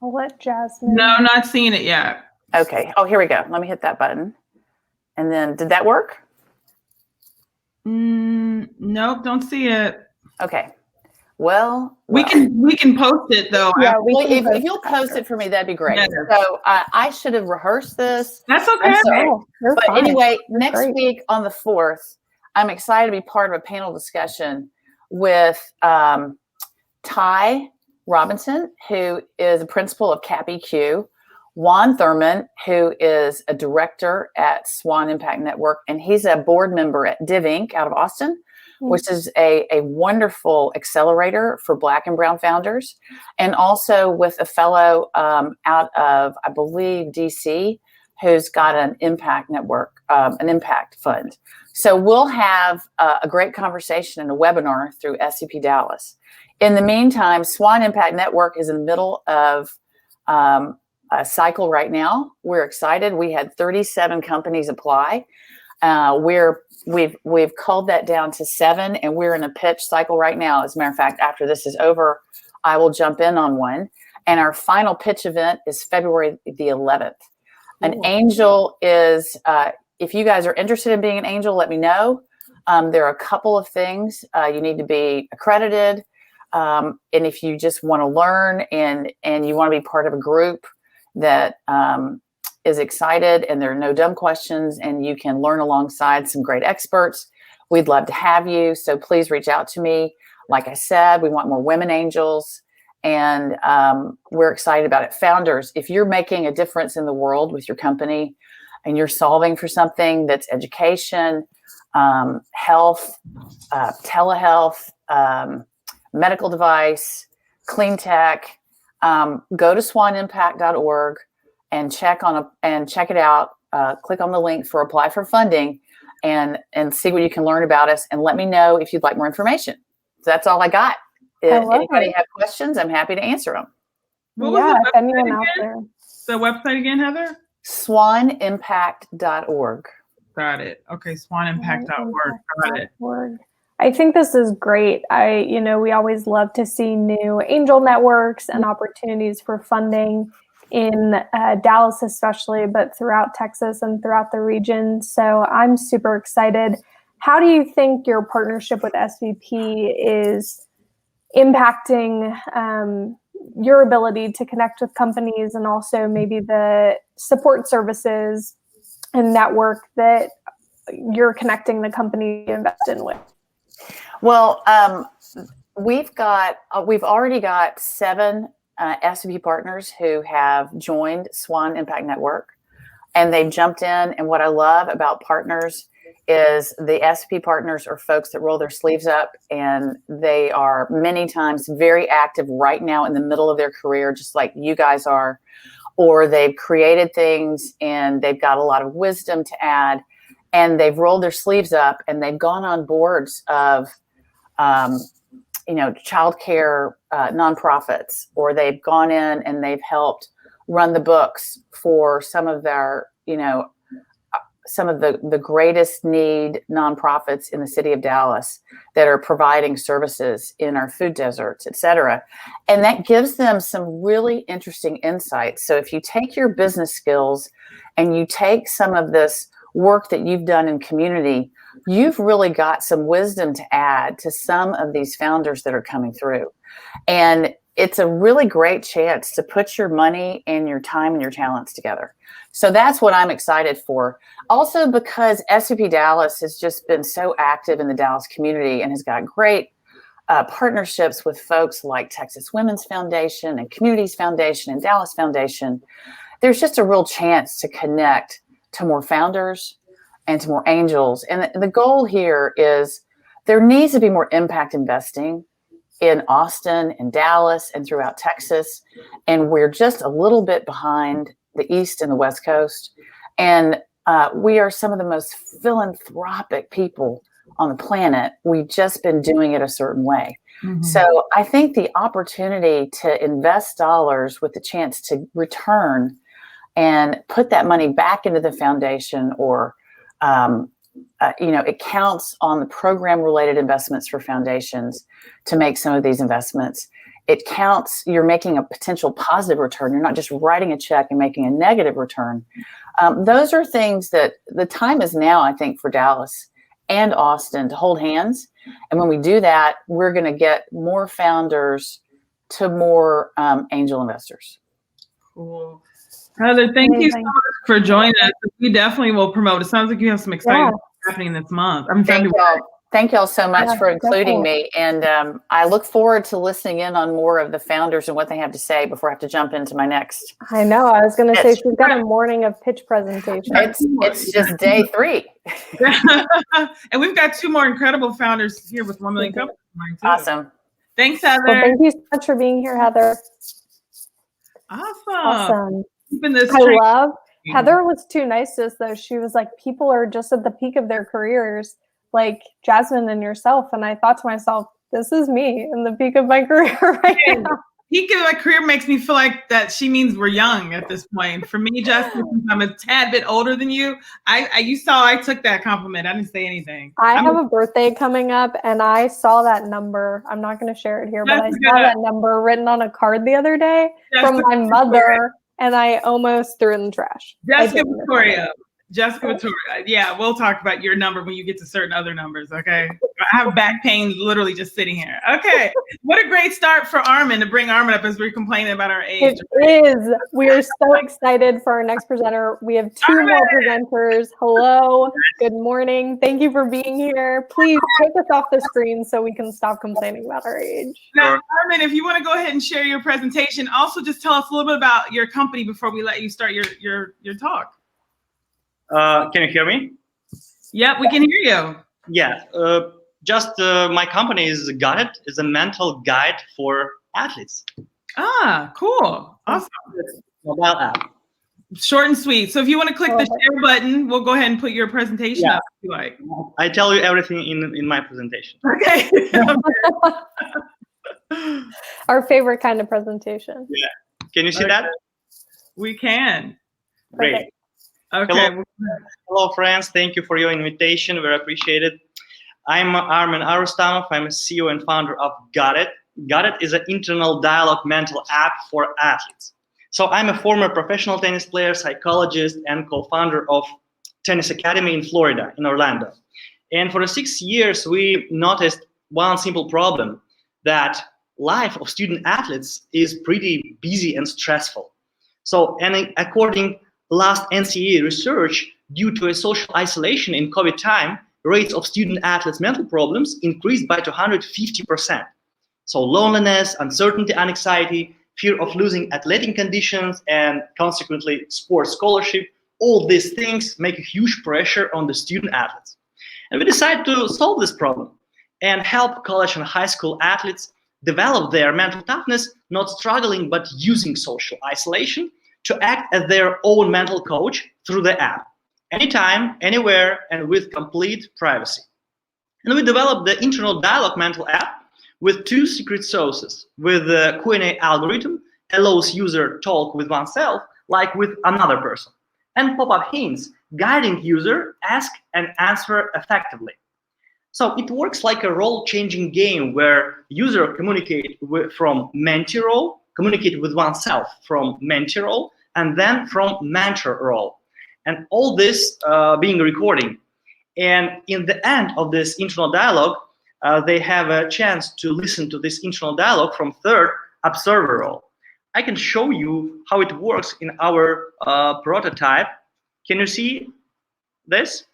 I'll let Jasmine. No, not seeing it yet. Okay. Oh, here we go. Let me hit that button. And then, did that work? Nope, don't see it. Okay. We can post it though. Yeah, if you'll post it for me, that'd be great. Yes. So I should have rehearsed this. That's okay. I'm sorry. No, you're But fine. anyway, You're next great. week on the 4th, I'm excited to be part of a panel discussion with Ty Robinson, who is a principal of CapEQ, Juan Thurman, who is a director at Swan Impact Network, and he's a board member at Div Inc. out of Austin, which is a wonderful accelerator for Black and Brown founders, and also with a fellow out of, I believe, DC, who's got an impact network, an impact fund. So we'll have a great conversation and a webinar through SCP Dallas. In the meantime, Swan Impact Network is in the middle of a cycle right now. We're excited. We had 37 companies apply. We've culled that down to 7, and we're in a pitch cycle right now. As a matter of fact, after this is over, I will jump in on one. And our final pitch event is February the 11th. An angel is, if you guys are interested in being an angel, let me know. There are a couple of things. You need to be accredited. And if you just want to learn and you want to be part of a group that is excited and there are no dumb questions and you can learn alongside some great experts, we'd love to have you. So please reach out to me. Like I said, we want more women angels, and we're excited about it. Founders, if you're making a difference in the world with your company and you're solving for something that's education, health, telehealth, medical device, clean tech, go to swanimpact.org and check it out. Click on the link for apply for funding and see what you can learn about us, and let me know if you'd like more information. So that's all I got. If anybody have questions, I'm happy to answer them. What was if anyone out there. The website again, Heather? Swanimpact.org. Got it. Okay, swanimpact.org. Got it. I think this is great. We always love to see new angel networks and opportunities for funding in Dallas especially, but throughout Texas and throughout the region. So I'm super excited. How do you think your partnership with SVP is impacting your ability to connect with companies, and also maybe the support services and network that you're connecting the company to invest in with? Well, we've already got 7 SVP partners who have joined Swan Impact Network, and they've jumped in. And what I love about partners is the SVP partners are folks that roll their sleeves up, and they are many times very active right now in the middle of their career, just like you guys are, or they've created things and they've got a lot of wisdom to add, and they've rolled their sleeves up and they've gone on boards of childcare nonprofits, or they've gone in and they've helped run the books for some of their, some of the greatest need nonprofits in the city of Dallas that are providing services in our food deserts, et cetera. And that gives them some really interesting insights. So if you take your business skills and you take some of this work that you've done in community, you've really got some wisdom to add to some of these founders that are coming through. And it's a really great chance to put your money and your time and your talents together. So that's what I'm excited for. Also, because SVP Dallas has just been so active in the Dallas community and has got great partnerships with folks like Texas Women's Foundation and Communities Foundation and Dallas Foundation, there's just a real chance to connect to more founders and to more angels. And the goal here is there needs to be more impact investing in Austin and Dallas and throughout Texas. And we're just a little bit behind the East and the West Coast. And we are some of the most philanthropic people on the planet. We've just been doing it a certain way. Mm-hmm. So I think the opportunity to invest dollars with the chance to return and put that money back into the foundation, or it counts on the program-related investments for foundations to make some of these investments. It counts, you're making a potential positive return. You're not just writing a check and making a negative return. Those are things that the time is now, I think, for Dallas and Austin to hold hands. And when we do that, we're going to get more founders to more angel investors. Cool. Heather, thank you so much for joining us. We definitely will promote. It sounds like you have some exciting stuff happening this month. Thank y'all so much for including definitely. me. And I look forward to listening in on more of the founders and what they have to say before I have to jump into my next. I know. I was going to say she's got a morning of pitch presentation. It's just day 3. And we've got 2 more incredible founders here with 1 million companies. Awesome. Thanks, Heather. Well, thank you so much for being here, Heather. Awesome. Heather was too nice to us, though. She was like, people are just at the peak of their careers, like Jasmine and yourself. And I thought to myself, this is me in the peak of my career right now. Peak of my career makes me feel like that she means we're young at this point. For me, Justin, since I'm a tad bit older than you, you saw I took that compliment. I didn't say anything. I have a birthday coming up, and I saw that number. I'm not going to share it here, but I saw that number written on a card the other day from my mother, and I almost threw it in the trash. Jessica Vittoria. Yeah, we'll talk about your number when you get to certain other numbers, okay? I have back pain literally just sitting here. Okay. What a great start for Armin to bring Armin up as we're complaining about our age. It is. We are so excited for our next presenter. We have 2 more presenters. Hello. Good morning. Thank you for being here. Please take us off the screen so we can stop complaining about our age. Now, Armin, if you want to go ahead and share your presentation, also just tell us a little bit about your company before we let you start your talk. Can you hear me? Yeah, we can hear you. Yeah, my company is Got It. It's a mental guide for athletes. Ah, cool. Awesome. Mobile app. Short and sweet. So if you want to click the share button, we'll go ahead and put your presentation up if you like. I tell you everything in my presentation. Okay. Our favorite kind of presentation. Yeah. Can you see that? We can. Great. Perfect. Okay. Hello, friends. Thank you for your invitation. Very appreciated. I'm Armin Arustamov. I'm a CEO and founder of Got It. Got It is an internal dialogue mental app for athletes. So I'm a former professional tennis player, psychologist, and co-founder of Tennis Academy in Florida, in Orlando. And for 6 years, we noticed one simple problem, that life of student athletes is pretty busy and stressful. So, and according last NCAA research, due to a social isolation in COVID time, rates of student athletes' mental problems increased by 250%. So loneliness, uncertainty, and anxiety, fear of losing athletic conditions, and consequently sports scholarship, all these things make a huge pressure on the student athletes. And we decided to solve this problem and help college and high school athletes develop their mental toughness, not struggling, but using social isolation to act as their own mental coach through the app, anytime, anywhere, and with complete privacy. And we developed the internal dialogue mental app with 2 secret sauces. With the Q&A algorithm, allows user talk with oneself like with another person, and pop-up hints guiding user ask and answer effectively. So it works like a role-changing game where user communicate from mentee role, communicate with oneself from mentee role, and then from mentor role. And all this being recording. And in the end of this internal dialogue, they have a chance to listen to this internal dialogue from third observer role. I can show you how it works in our prototype. Can you see this?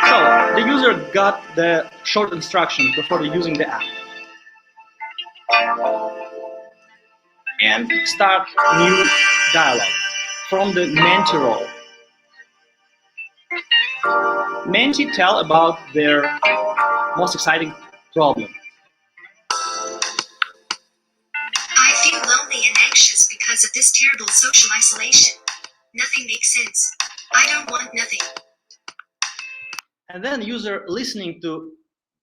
So the user got the short instructions before using the app. And start new dialogue from the mentee role. Mentee tell about their most exciting problem. I feel lonely and anxious because of this terrible social isolation. Nothing makes sense. I don't want nothing. And then user listening to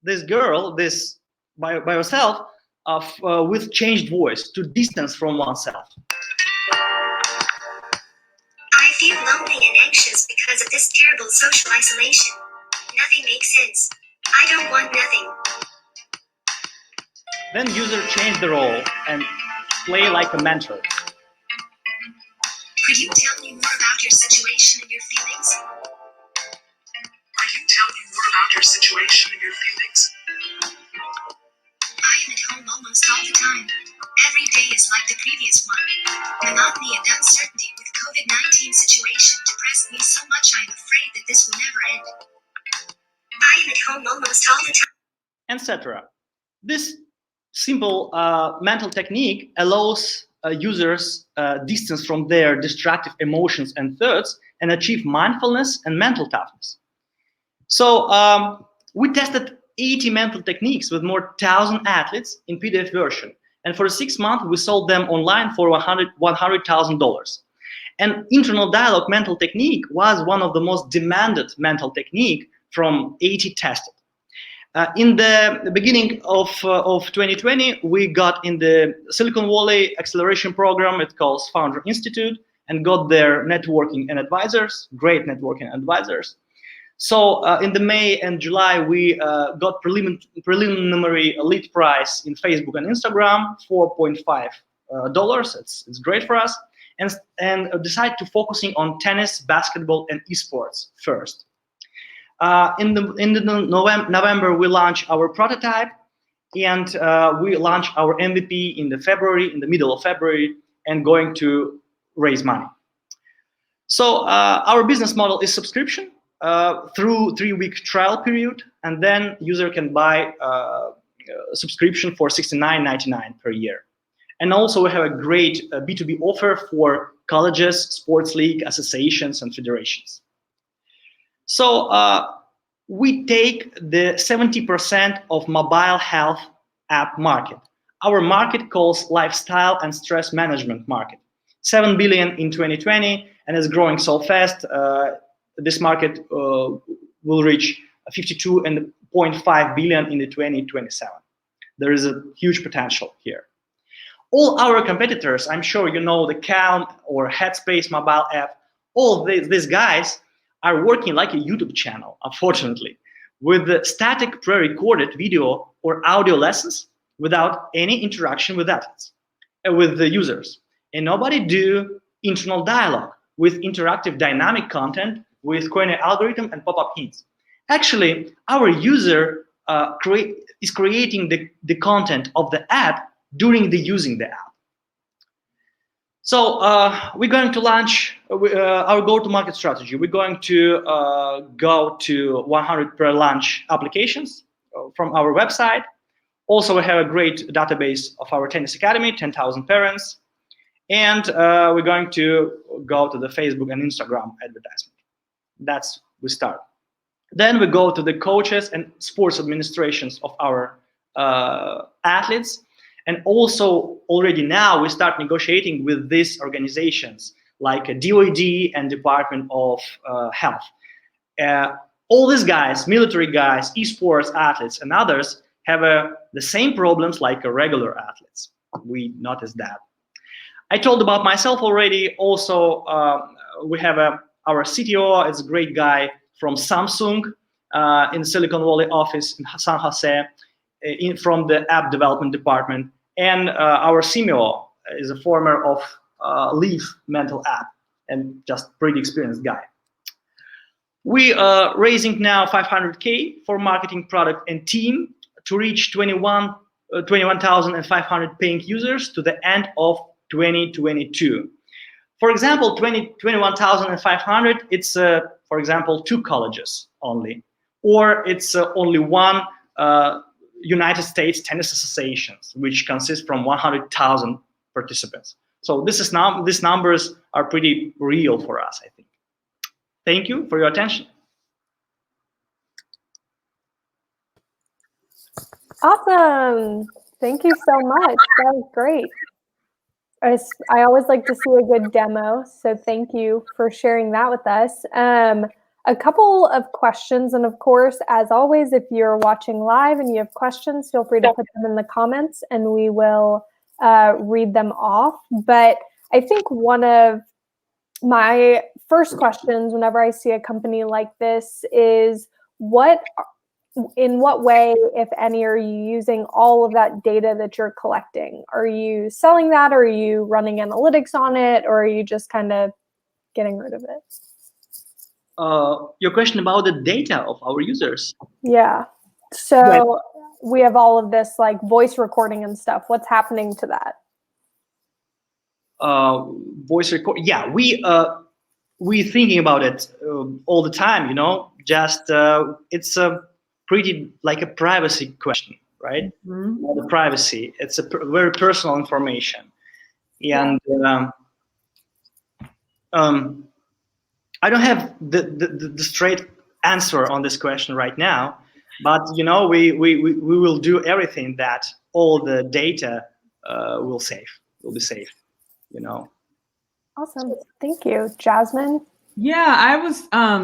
this girl, this by herself, with changed voice to distance from oneself. I feel lonely and anxious because of this terrible social isolation. Nothing makes sense. I don't want nothing. Then user change the role and play like a mentor. Could you tell me more about about your situation and your feelings? Can you tell me more about your situation and your feelings? I am at home almost all the time. Every day is like the previous one. Monotony and uncertainty with COVID-19 situation depressed me so much I am afraid that this will never end. I am at home almost all the time. Etc. This simple mental technique allows users distance from their destructive emotions and thoughts and achieve mindfulness and mental toughness. So we tested 80 mental techniques with more 1,000 athletes in PDF version. And for 6 months, we sold them online for $100,000. And internal dialogue mental technique was one of the most demanded mental technique from 80 tested. In the beginning of 2020, we got in the Silicon Valley acceleration program. It calls Founder Institute, and got their networking and advisors, great networking advisors. So in the May and July, we got preliminary lead price in Facebook and Instagram, $4.5. It's great for us, and decide to focusing on tennis, basketball, and esports first. In the November, we launched our prototype, and we launched our MVP in the middle of February, and going to raise money. So our business model is subscription through 3-week trial period, and then user can buy subscription for $69.99 per year. And also we have a great B2B offer for colleges, sports league, associations, and federations. So we take the 70% of mobile health app market. Our market calls lifestyle and stress management market. 7 billion in 2020, and is growing so fast. This market will reach 52.5 billion in the 2027. There is a huge potential here. All our competitors, I'm sure you know the Calm or Headspace mobile app, all these guys are working like a YouTube channel, unfortunately, with the static pre-recorded video or audio lessons without any interaction with athletes, with the users. And nobody do internal dialogue with interactive dynamic content with Koine algorithm and pop-up hints. Actually, our user is creating the content of the app during the using the app. So we're going to launch our go-to-market strategy. We're going to go to 100 per launch applications from our website. Also, we have a great database of our tennis academy, 10,000 parents. And we're going to go to the Facebook and Instagram advertisement. That's we start. Then we go to the coaches and sports administrations of our athletes. And also already now we start negotiating with these organizations like DOD and Department of Health. All these guys, military guys, esports athletes, and others have the same problems like regular athletes. We noticed that. I told about myself already. Also, we have our CTO is a great guy from Samsung in the Silicon Valley office in San Jose, from the app development department. And our CMO is a former of Leaf mental app and just pretty experienced guy. We are raising now 500K for marketing, product, and team to reach 21,500 paying users to the end of 2022. For example, 21,500, it's, for example, 2 colleges only, or it's only one United States Tennis Associations, which consists from 100,000 participants. So this is now, these numbers are pretty real for us, I think. Thank you for your attention. Awesome. Thank you so much. That was great. I always like to see a good demo, so thank you for sharing that with us. A couple of questions, and of course, as always, if you're watching live and you have questions, feel free to put them in the comments and we will read them off. But I think one of my first questions whenever I see a company like this is in what way, if any, are you using all of that data that you're collecting? Are you selling that, or are you running analytics on it, or are you just kind of getting rid of it? Your question about the data of our users. Yeah. So we have all of this like voice recording and stuff. What's happening to that? Voice record. Yeah, we thinking about it all the time. Just it's a pretty like a privacy question, right? Mm-hmm. The privacy. It's a very personal information, and I don't have the straight answer on this question right now, but we will do everything that all the data will be safe. Awesome. Thank you. Jasmine? Yeah, I was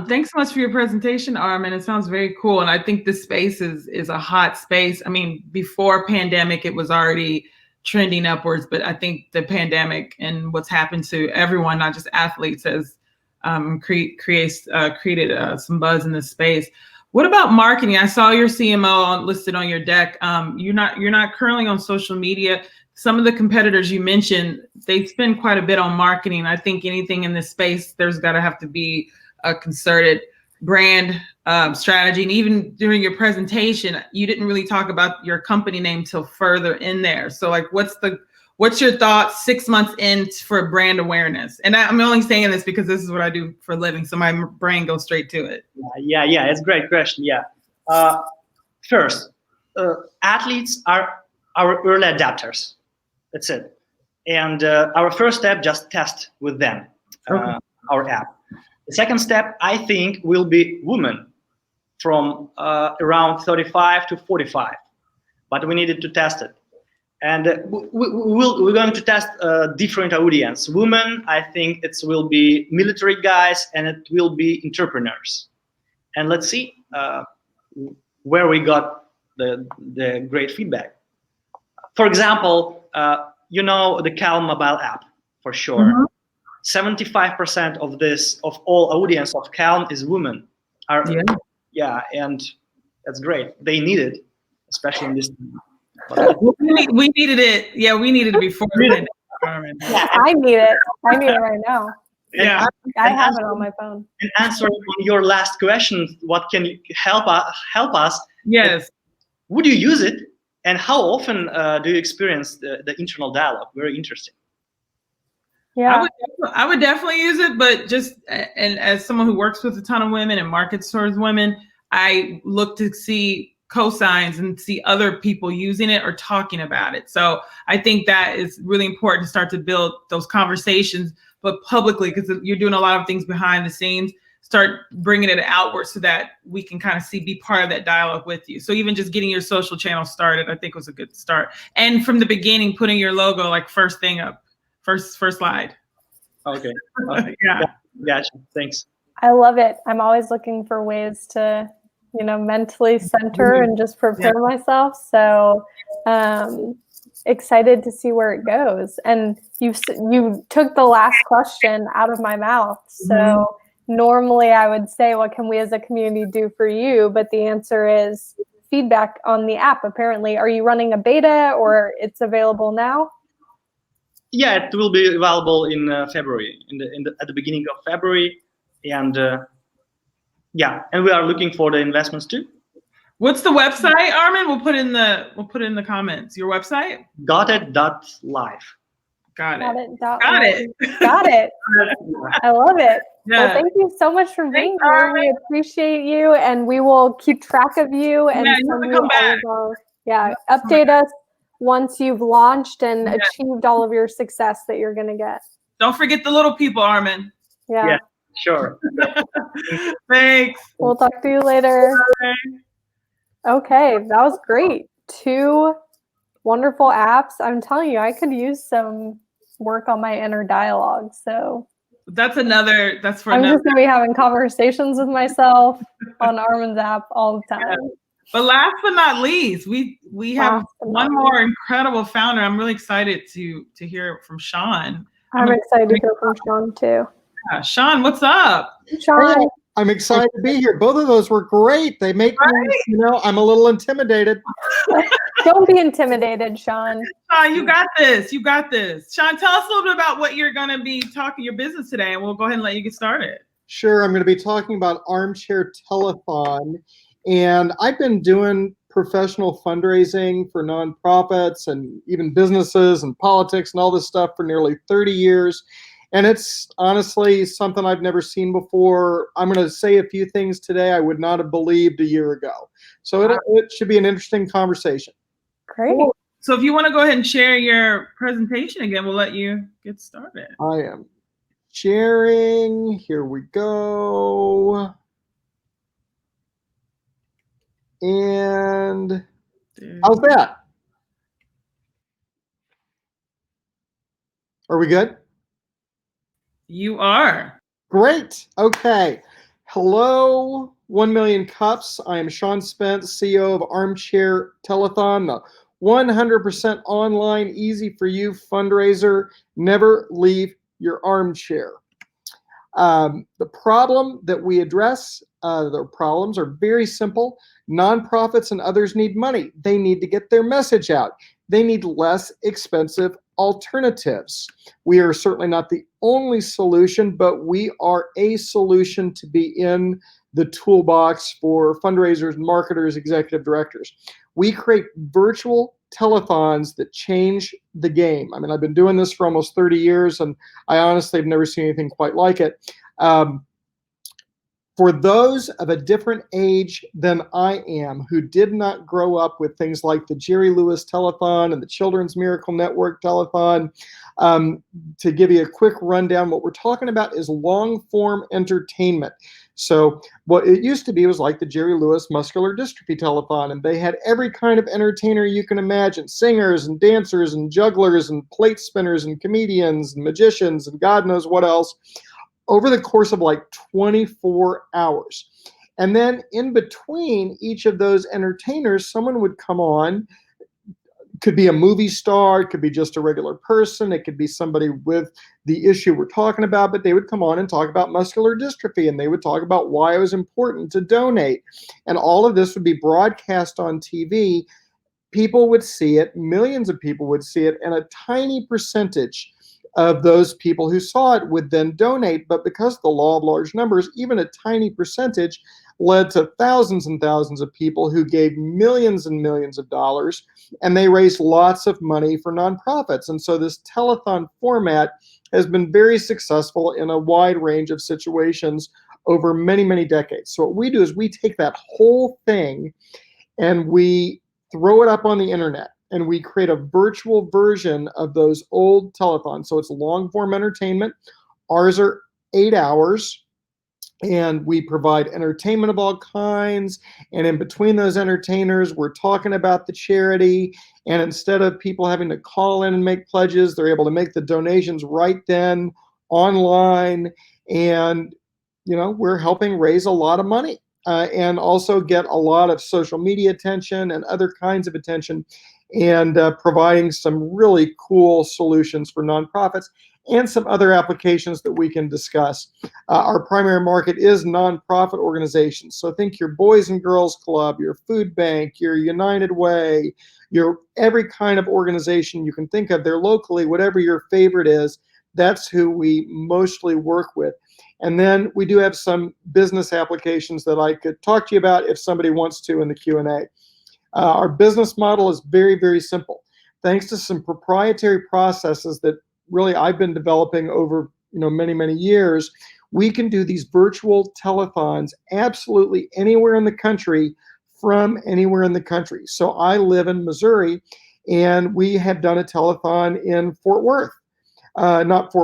thanks so much for your presentation, Armin. It sounds very cool. And I think this space is a hot space. I mean, before pandemic, it was already trending upwards, but I think the pandemic and what's happened to everyone, not just athletes, has created some buzz in this space. What about marketing? I saw your CMO listed on your deck. You're not currently on social media. Some of the competitors you mentioned, they spend quite a bit on marketing. I think anything in this space, there's got to have to be a concerted brand strategy. And even during your presentation, you didn't really talk about your company name till further in there. So like, what's your thoughts 6 months in for brand awareness? And I'm only saying this because this is what I do for a living, so my brain goes straight to it. Yeah, it's a great question. Yeah. First, athletes are our early adapters. That's it. And our first step, just test with them our app. The second step, I think, will be women from around 35 to 45, but we needed to test it. And we're going to test different audience. Women, I think it will be military guys, and it will be entrepreneurs. And let's see where we got the great feedback. For example, the Calm mobile app, for sure. 75% of all audience of Calm is women. Yeah, and that's great. They need it, especially in this. We needed it. Yeah, we needed it before. Yeah, I need it. I need it right now. Yeah, I have it on my phone. And answering on your last question, what can you help us? Yes. Would you use it? And how often do you experience the internal dialogue? Very interesting. Yeah, I would definitely use it, but and as someone who works with a ton of women and markets towards women, I look to see cosigns and see other people using it or talking about it. So I think that is really important to start to build those conversations, but publicly, because you're doing a lot of things behind the scenes. Start bringing it outward so that we can kind of be part of that dialogue with you. So even just getting your social channel started, I think was a good start. And from the beginning, putting your logo like first thing up, first slide. Okay. Yeah. Gotcha. Thanks. I love it. I'm always looking for ways to, mentally center and just prepare myself. So excited to see where it goes. And you took the last question out of my mouth. So normally I would say, what can we as a community do for you? But the answer is feedback on the app, apparently. Are you running a beta or it's available now? Yeah, it will be available in February, at the beginning of February. And and we are looking for the investments too. What's the website, Armin? We'll put in the comments. Your website? Gotit.live. Got it. Got it. I love it. Yeah. Well, thank you so much for being here. We appreciate you, and we will keep track of you and update us once you've launched and achieved all of your success that you're going to get. Don't forget the little people, Armin. Yeah, sure. Thanks. We'll talk to you later. Bye. Okay, that was great. 2 wonderful apps. I'm telling you, I could use some work on my inner dialogue. So I'm just gonna be having conversations with myself on Armin's app all the time. Yeah. But last but not least, we have one more incredible founder. I'm really excited to hear from Sean. I'm excited to hear from Sean too. Yeah, Sean, what's up? Sean. I'm excited to be here. Both of those were great. They make me, I'm a little intimidated. Don't be intimidated, Sean. Sean, you got this. You got this. Sean, tell us a little bit about what you're going to be talking your business today, and we'll go ahead and let you get started. Sure. I'm going to be talking about Armchair Telethon. And I've been doing professional fundraising for nonprofits and even businesses and politics and all this stuff for nearly 30 years. And it's honestly something I've never seen before. I'm going to say a few things today I would not have believed a year ago. So it should be an interesting conversation. Great. So if you want to go ahead and share your presentation again, we'll let you get started. I am sharing. Here we go. And how's that? Are we good? You are. Great. Okay. Hello, 1 Million Cups. I am Sean Spence, CEO of Armchair Telethon, the 100% online, easy for you fundraiser. Never leave your armchair. The problem that we address, the problems are very simple. Nonprofits and others need money. They need to get their message out. They need less expensive alternatives. We are certainly not the only solution, but we are a solution to be in the toolbox for fundraisers, marketers, executive directors. We create virtual telethons that change the game. I mean, I've been doing this for almost 30 years, and I honestly have never seen anything quite like it. For those of a different age than I am, who did not grow up with things like the Jerry Lewis Telethon and the Children's Miracle Network Telethon, to give you a quick rundown, what we're talking about is long-form entertainment. So what it used to be was like the Jerry Lewis Muscular Dystrophy Telethon, and they had every kind of entertainer you can imagine, singers and dancers and jugglers and plate spinners and comedians and magicians and God knows what else, over the course of like 24 hours. And then in between each of those entertainers, someone would come on. Could be a movie star, it could be just a regular person, it could be somebody with the issue we're talking about, but they would come on and talk about muscular dystrophy, and they would talk about why it was important to donate. And all of this would be broadcast on TV. People would see it, millions of people would see it, and a tiny percentage of those people who saw it would then donate. But because of the law of large numbers, even a tiny percentage led to thousands and thousands of people who gave millions and millions of dollars, and they raised lots of money for nonprofits. And so this telethon format has been very successful in a wide range of situations over many, many decades. So what we do is we take that whole thing and we throw it up on the internet, and we create a virtual version of those old telethons. So it's long form entertainment. Ours are 8 hours, and we provide entertainment of all kinds. And in between those entertainers, we're talking about the charity. And instead of people having to call in and make pledges, they're able to make the donations right then online. And, you know, we're helping raise a lot of money and also get a lot of social media attention and other kinds of attention, and providing some really cool solutions for nonprofits and some other applications that we can discuss. Our primary market is nonprofit organizations. So think your Boys and Girls Club, your food bank, your United Way, your every kind of organization you can think of there locally, whatever your favorite is, that's who we mostly work with. And then we do have some business applications that I could talk to you about if somebody wants to in the Q&A. Our business model is very, very simple. Thanks to some proprietary processes that really I've been developing over many, many years, we can do these virtual telethons absolutely anywhere in the country from anywhere in the country. So I live in Missouri, and we have done a telethon in Fort Worth. Not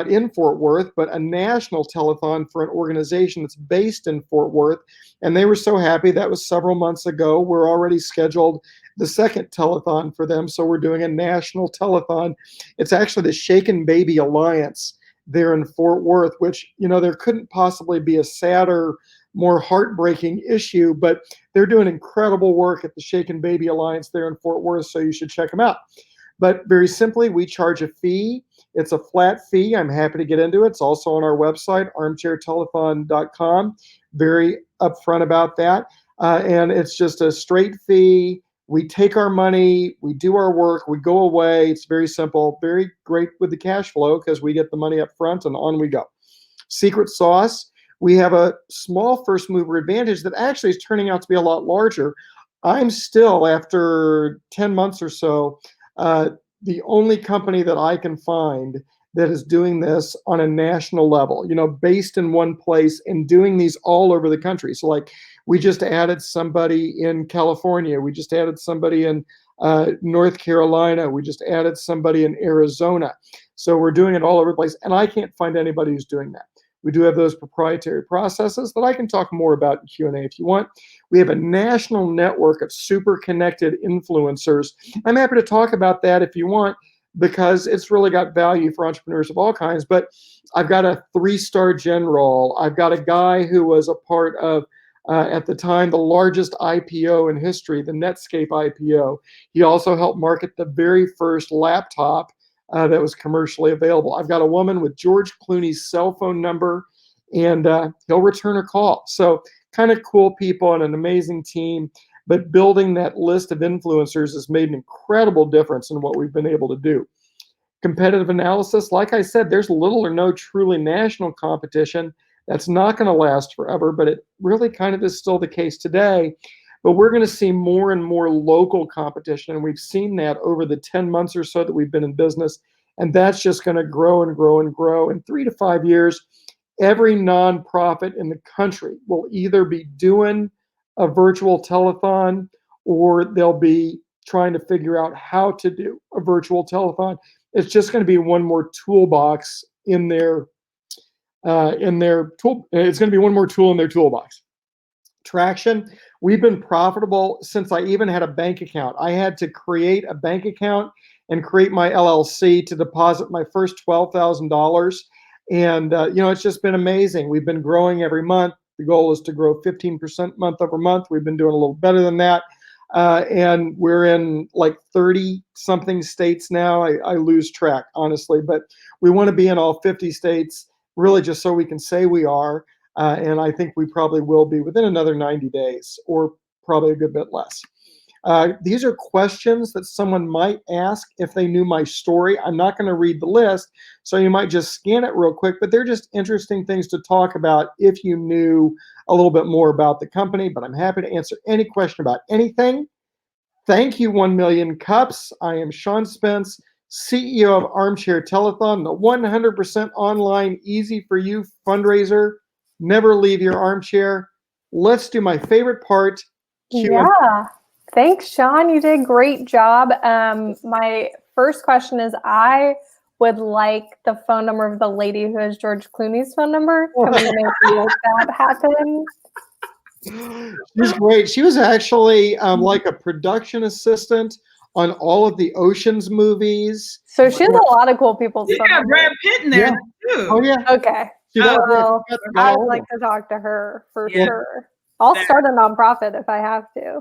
in Fort Worth, but a national telethon for an organization that's based in Fort Worth. And they were so happy. That was several months ago. We're already scheduled the second telethon for them. So we're doing a national telethon. It's actually the Shaken Baby Alliance there in Fort Worth, which, there couldn't possibly be a sadder, more heartbreaking issue, but they're doing incredible work at the Shaken Baby Alliance there in Fort Worth. So you should check them out. But very simply, we charge a fee. It's a flat fee. I'm happy to get into it. It's also on our website, armchairtelethon.com. Very upfront about that. And it's just a straight fee. We take our money, we do our work, we go away. It's very simple, very great with the cash flow because we get the money up front and on we go. Secret sauce, we have a small first mover advantage that actually is turning out to be a lot larger. I'm still, after 10 months or so, the only company that I can find that is doing this on a national level, based in one place and doing these all over the country. So like we just added somebody in California. We just added somebody in North Carolina. We just added somebody in Arizona. So we're doing it all over the place. And I can't find anybody who's doing that. We do have those proprietary processes that I can talk more about in Q&A if you want. We have a national network of super connected influencers. I'm happy to talk about that if you want, because it's really got value for entrepreneurs of all kinds. But I've got a 3-star general. I've got a guy who was a part of, at the time, the largest IPO in history, the Netscape IPO. He also helped market the very first laptop that was commercially available. I've got a woman with George Clooney's cell phone number, and he'll return a call. So kind of cool people and an amazing team. But building that list of influencers has made an incredible difference in what we've been able to do. Competitive analysis, like I said, there's little or no truly national competition. That's not going to last forever, but it really kind of is still the case today. But we're going to see more and more local competition, and we've seen that over the 10 months or so that we've been in business, and that's just going to grow and grow and grow. In 3 to 5 years, every nonprofit in the country will either be doing a virtual telethon, or they'll be trying to figure out how to do a virtual telethon. It's just going to be one more toolbox in their tool. It's going to be one more tool in their toolbox. Traction. We've been profitable since I even had a bank account. I had to create a bank account and create my LLC to deposit my first $12,000. And, it's just been amazing. We've been growing every month. The goal is to grow 15% month over month. We've been doing a little better than that. And we're in like 30 something states now. I lose track, honestly, but we want to be in all 50 states, really just so we can say we are. And I think we probably will be within another 90 days, or probably a good bit less. These are questions that someone might ask if they knew my story. I'm not going to read the list, so you might just scan it real quick, but they're just interesting things to talk about if you knew a little bit more about the company. But I'm happy to answer any question about anything. Thank you, 1 Million Cups. I am Sean Spence, CEO of Armchair Telethon, the 100% online, easy for you fundraiser. Never leave your armchair. Let's do my favorite part. Q&A. Yeah. Thanks, Sean. You did a great job. My first question is, I would like the phone number of the lady who has George Clooney's phone number. Can we make that happen? She's great. She was actually like a production assistant on all of the Ocean's movies. So she has a lot of cool people's phone Yeah, numbers. Brad Pitt in there too. Oh yeah. Okay. Well, I would like to talk to her for sure. I'll start a nonprofit if I have to.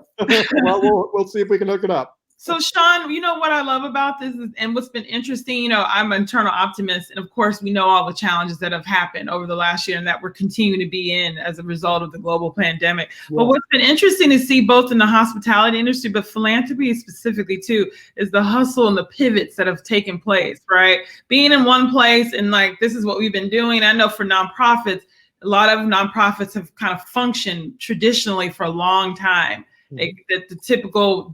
Well, we'll see if we can hook it up. So Sean, what I love about this is, and what's been interesting, I'm an eternal optimist. And of course, we know all the challenges that have happened over the last year and that we're continuing to be in as a result of the global pandemic. Yeah. But what's been interesting to see both in the hospitality industry, but philanthropy specifically too, is the hustle and the pivots that have taken place, right? Being in one place and like, this is what we've been doing. I know for nonprofits, a lot of nonprofits have kind of functioned traditionally for a long time. The typical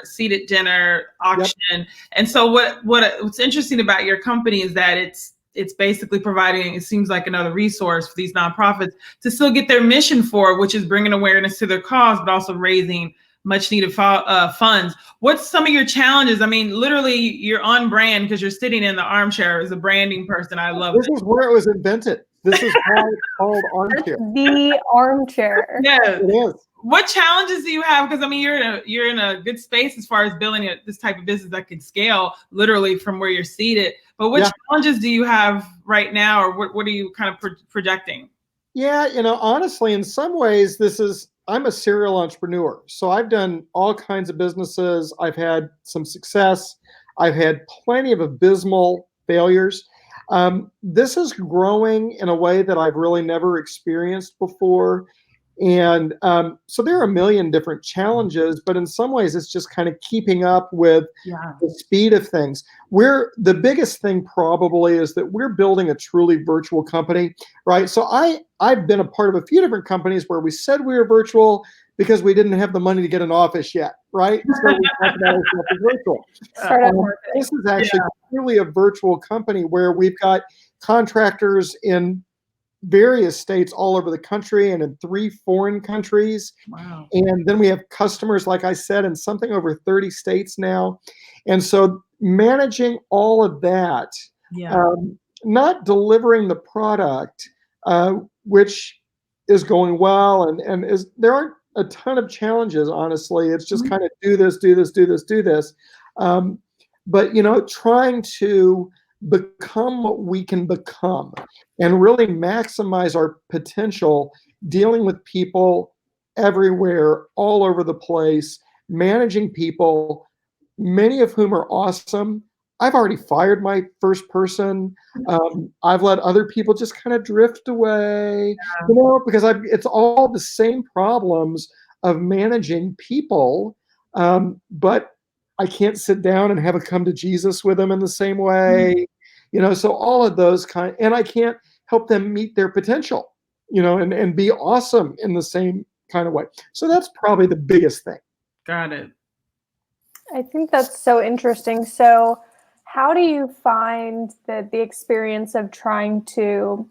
seated dinner auction. Yep. And so what's interesting about your company is that it's basically providing, it seems like, another resource for these nonprofits to still get their mission forward, which is bringing awareness to their cause, but also raising much needed funds. What's some of your challenges? I mean, literally you're on brand because you're sitting in the armchair as a branding person. I love this. This is where it was invented. This is why it's called Armchair. The armchair. Yes. It is. What challenges do you have? Because I mean, you're in a good space as far as building this type of business that can scale literally from where you're seated. But what challenges do you have right now, or what are you kind of projecting? Yeah, honestly, in some ways, I'm a serial entrepreneur. So I've done all kinds of businesses. I've had some success. I've had plenty of abysmal failures. This is growing in a way that I've really never experienced before. And so there are a million different challenges, but in some ways it's just kind of keeping up with the speed of things. The biggest thing probably is that we're building a truly virtual company, right? So I've been a part of a few different companies where we said we were virtual because we didn't have the money to get an office yet, right? So we talked about ourselves as virtual. This is actually truly a virtual company where we've got contractors in various states all over the country and in 3 foreign countries. Wow. And then we have customers, like I said, in something over 30 states now. And so managing all of that, not delivering the product, which is going well, and there aren't a ton of challenges, honestly. It's just kind of do this. But, trying to become what we can become and really maximize our potential, dealing with people everywhere, all over the place, managing people, many of whom are awesome. I've already fired my first person. I've let other people just kind of drift away, because it's all the same problems of managing people, but I can't sit down and have a come to Jesus with them in the same way, so all of those and I can't help them meet their potential, and be awesome in the same kind of way. So that's probably the biggest thing. Got it. I think that's so interesting. So how do you find that the experience of trying to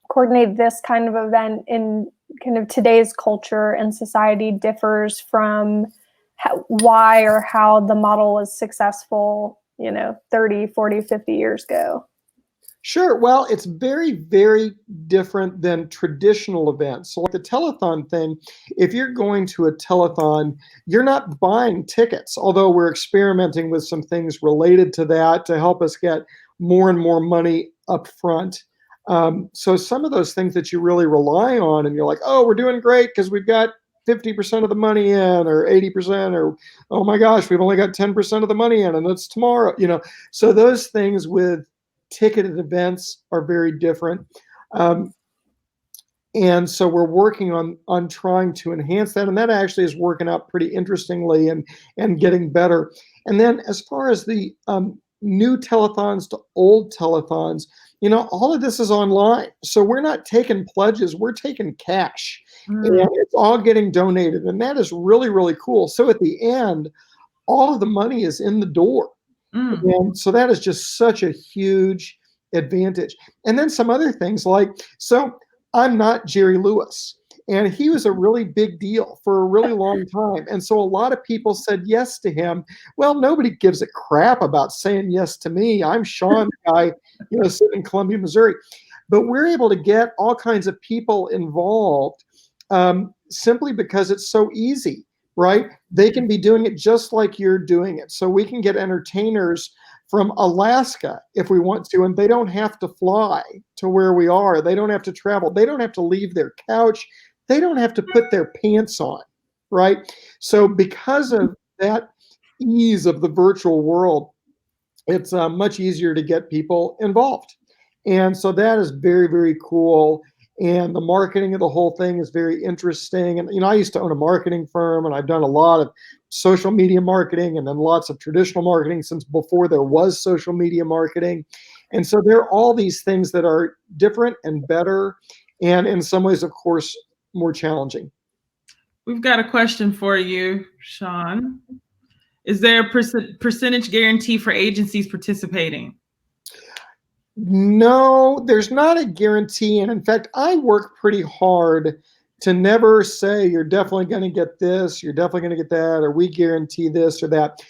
coordinate this kind of event in kind of today's culture and society differs from why or how the model was successful, 30, 40, 50 years ago? Sure. Well, it's very, very different than traditional events. So like the telethon thing, if you're going to a telethon, you're not buying tickets, although we're experimenting with some things related to that to help us get more and more money up front. So some of those things that you really rely on and you're like, oh, we're doing great because we've got 50% of the money in, or 80%, or, oh my gosh, we've only got 10% of the money in and it's tomorrow, So those things with ticketed events are very different. And so we're working on trying to enhance that. And that actually is working out pretty interestingly and getting better. And then as far as the new telethons to old telethons, all of this is online. So we're not taking pledges, we're taking cash. And it's all getting donated. And that is really, really cool. So at the end, all of the money is in the door. And so that is just such a huge advantage. And then some other things so I'm not Jerry Lewis, and he was a really big deal for a really long time. And so a lot of people said yes to him. Well, nobody gives a crap about saying yes to me. I'm Sean, guy, sitting in Columbia, Missouri. But we're able to get all kinds of people involved simply because it's so easy. Right? They can be doing it just like you're doing it. So we can get entertainers from Alaska if we want to, and they don't have to fly to where we are. They don't have to travel. They don't have to leave their couch. They don't have to put their pants on, right? So because of that ease of the virtual world, it's much easier to get people involved. And so that is very, very cool. And the marketing of the whole thing is very interesting. And, I used to own a marketing firm, and I've done a lot of social media marketing and then lots of traditional marketing since before there was social media marketing. And so there are all these things that are different and better, and in some ways, of course, more challenging. We've got a question for you, Sean. Is there a percentage guarantee for agencies participating? No, there's not a guarantee. And in fact, I work pretty hard to never say you're definitely going to get this, you're definitely going to get that, or we guarantee this or that,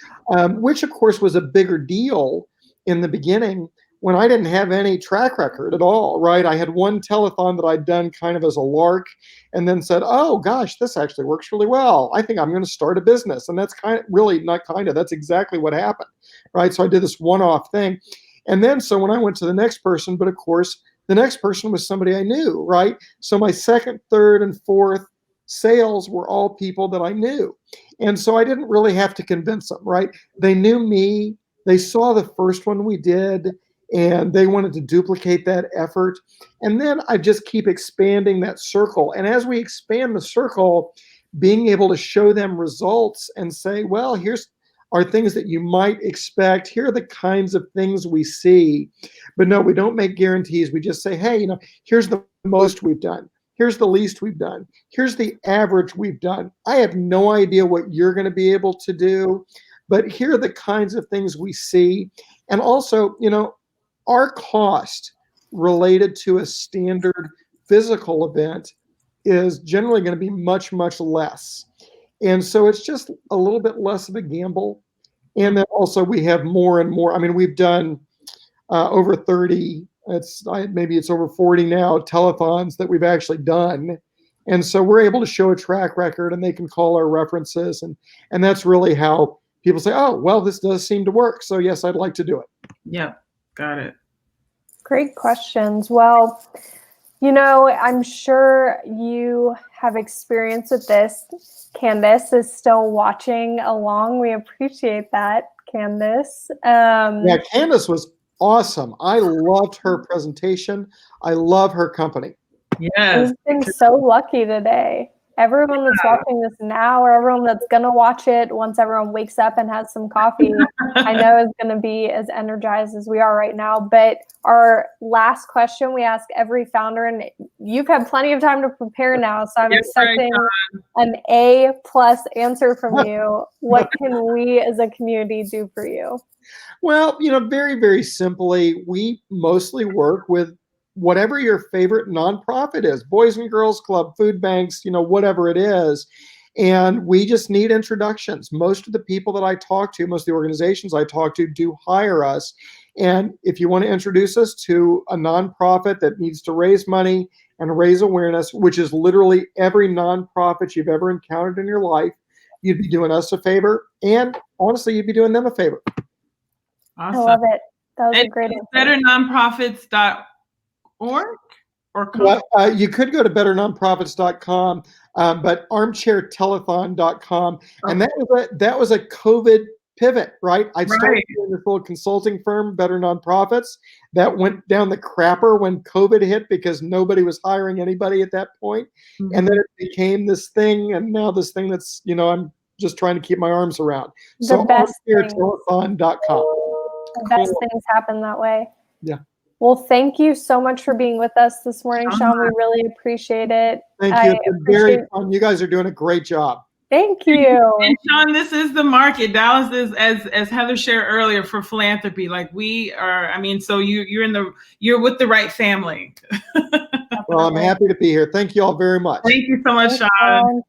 which of course was a bigger deal in the beginning when I didn't have any track record at all, right? I had one telethon that I'd done kind of as a lark and then said, oh gosh, this actually works really well. I think I'm going to start a business. And that's that's exactly what happened, right? So I did this one-off thing. And then, so when I went to the next person, but of course, the next person was somebody I knew, right? So my second, third, and fourth sales were all people that I knew. And so I didn't really have to convince them, right? They knew me. They saw the first one we did. and they wanted to duplicate that effort. And then I just keep expanding that circle. And as we expand the circle, being able to show them results and say, well, here's are things that you might expect. Here are the kinds of things we see. But no, we don't make guarantees. We just say, hey, here's the most we've done. Here's the least we've done. Here's the average we've done. I have no idea what you're going to be able to do, but here are the kinds of things we see. And also, our cost related to a standard physical event is generally going to be much, much less. And so it's just a little bit less of a gamble. And then also we have more and more. I mean, we've done over 30, maybe it's over 40 now, telethons that we've actually done. And so we're able to show a track record, and they can call our references. And that's really how people say, oh, well, this does seem to work. So yes, I'd like to do it. Yeah, got it. Great questions. Well, I'm sure you have experience with this. Candace is still watching along. We appreciate that, Candace. Yeah, Candace was awesome. I loved her presentation. I love her company. Yes. We've been so lucky today. Everyone that's watching this now, or everyone that's going to watch it once everyone wakes up and has some coffee, I know is going to be as energized as we are right now. But our last question we ask every founder, and you've had plenty of time to prepare now, so I'm expecting an A+ answer from you. What can we as a community do for you? Well, very, very simply, we mostly work with whatever your favorite nonprofit is, Boys and Girls Club, food banks, whatever it is. And we just need introductions. Most of the people that I talk to, most of the organizations I talk to do hire us. And if you want to introduce us to a nonprofit that needs to raise money and raise awareness, which is literally every nonprofit you've ever encountered in your life, you'd be doing us a favor. And honestly, you'd be doing them a favor. Awesome. I love it. That was a great answer. betternonprofits.org or well, you could go to betternonprofits.com, but armchairtelethon.com. And that was a COVID pivot, right? I started doing this little consulting firm, Better Nonprofits, that went down the crapper when COVID hit because nobody was hiring anybody at that point. Mm-hmm. And then it became this thing, and now this thing that's, I'm just trying to keep my arms around. So armchairtelethon.com. The best things happen that way. Yeah. Well, thank you so much for being with us this morning, Sean. We really appreciate it. Thank you. It's been very fun. You guys are doing a great job. Thank you. And Sean, this is the market. Dallas is, as Heather shared earlier, for philanthropy. Like we are. I mean, so you're with the right family. Well, I'm happy to be here. Thank you all very much. Thank you so much, Sean.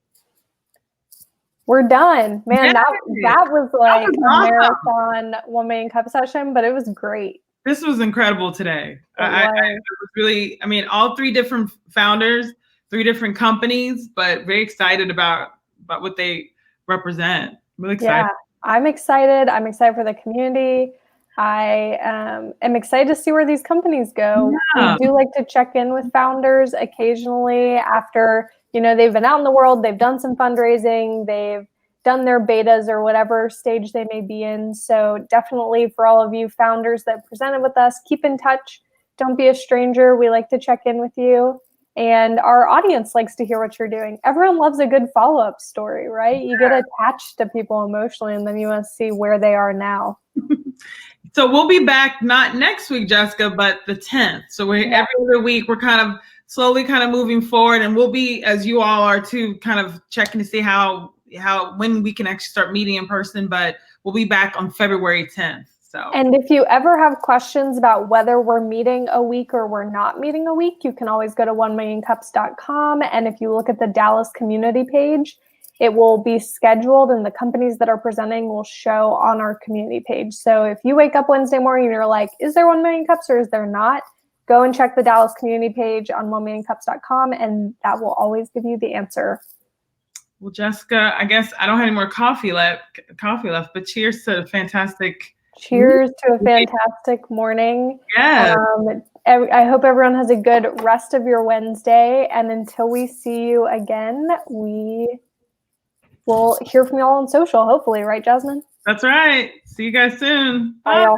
We're done, man. That was like a marathon 1 million cup session, but it was great. This was incredible today. I was really, all 3 different founders, 3 different companies, but very excited about what they represent. Really excited. Yeah, I'm excited. I'm excited for the community. I am excited to see where these companies go. Yeah. We do like to check in with founders occasionally after, they've been out in the world, they've done some fundraising, they've done their betas or whatever stage they may be in. So definitely for all of you founders that presented with us, keep in touch. Don't be a stranger. We like to check in with you. And our audience likes to hear what you're doing. Everyone loves a good follow-up story, right? You get attached to people emotionally, and then you want to see where they are now. So we'll be back not next week, Jessica, but the 10th. So every other week we're kind of slowly moving forward, and we'll be, as you all are too, kind of checking to see when we can actually start meeting in person, but we'll be back on February 10th. So. And if you ever have questions about whether we're meeting a week or we're not meeting a week, you can always go to 1millioncups.com. And if you look at the Dallas community page, it will be scheduled and the companies that are presenting will show on our community page. So if you wake up Wednesday morning and you're like, is there 1 million cups or is there not? Go and check the Dallas community page on 1millioncups.com, and that will always give you the answer. Well, Jessica, I guess I don't have any more coffee left, but cheers to a fantastic. Cheers to a fantastic morning. Yeah. I hope everyone has a good rest of your Wednesday. And until we see you again, we will hear from you all on social, hopefully. Right, Jasmine? That's right. See you guys soon. Bye, y'all.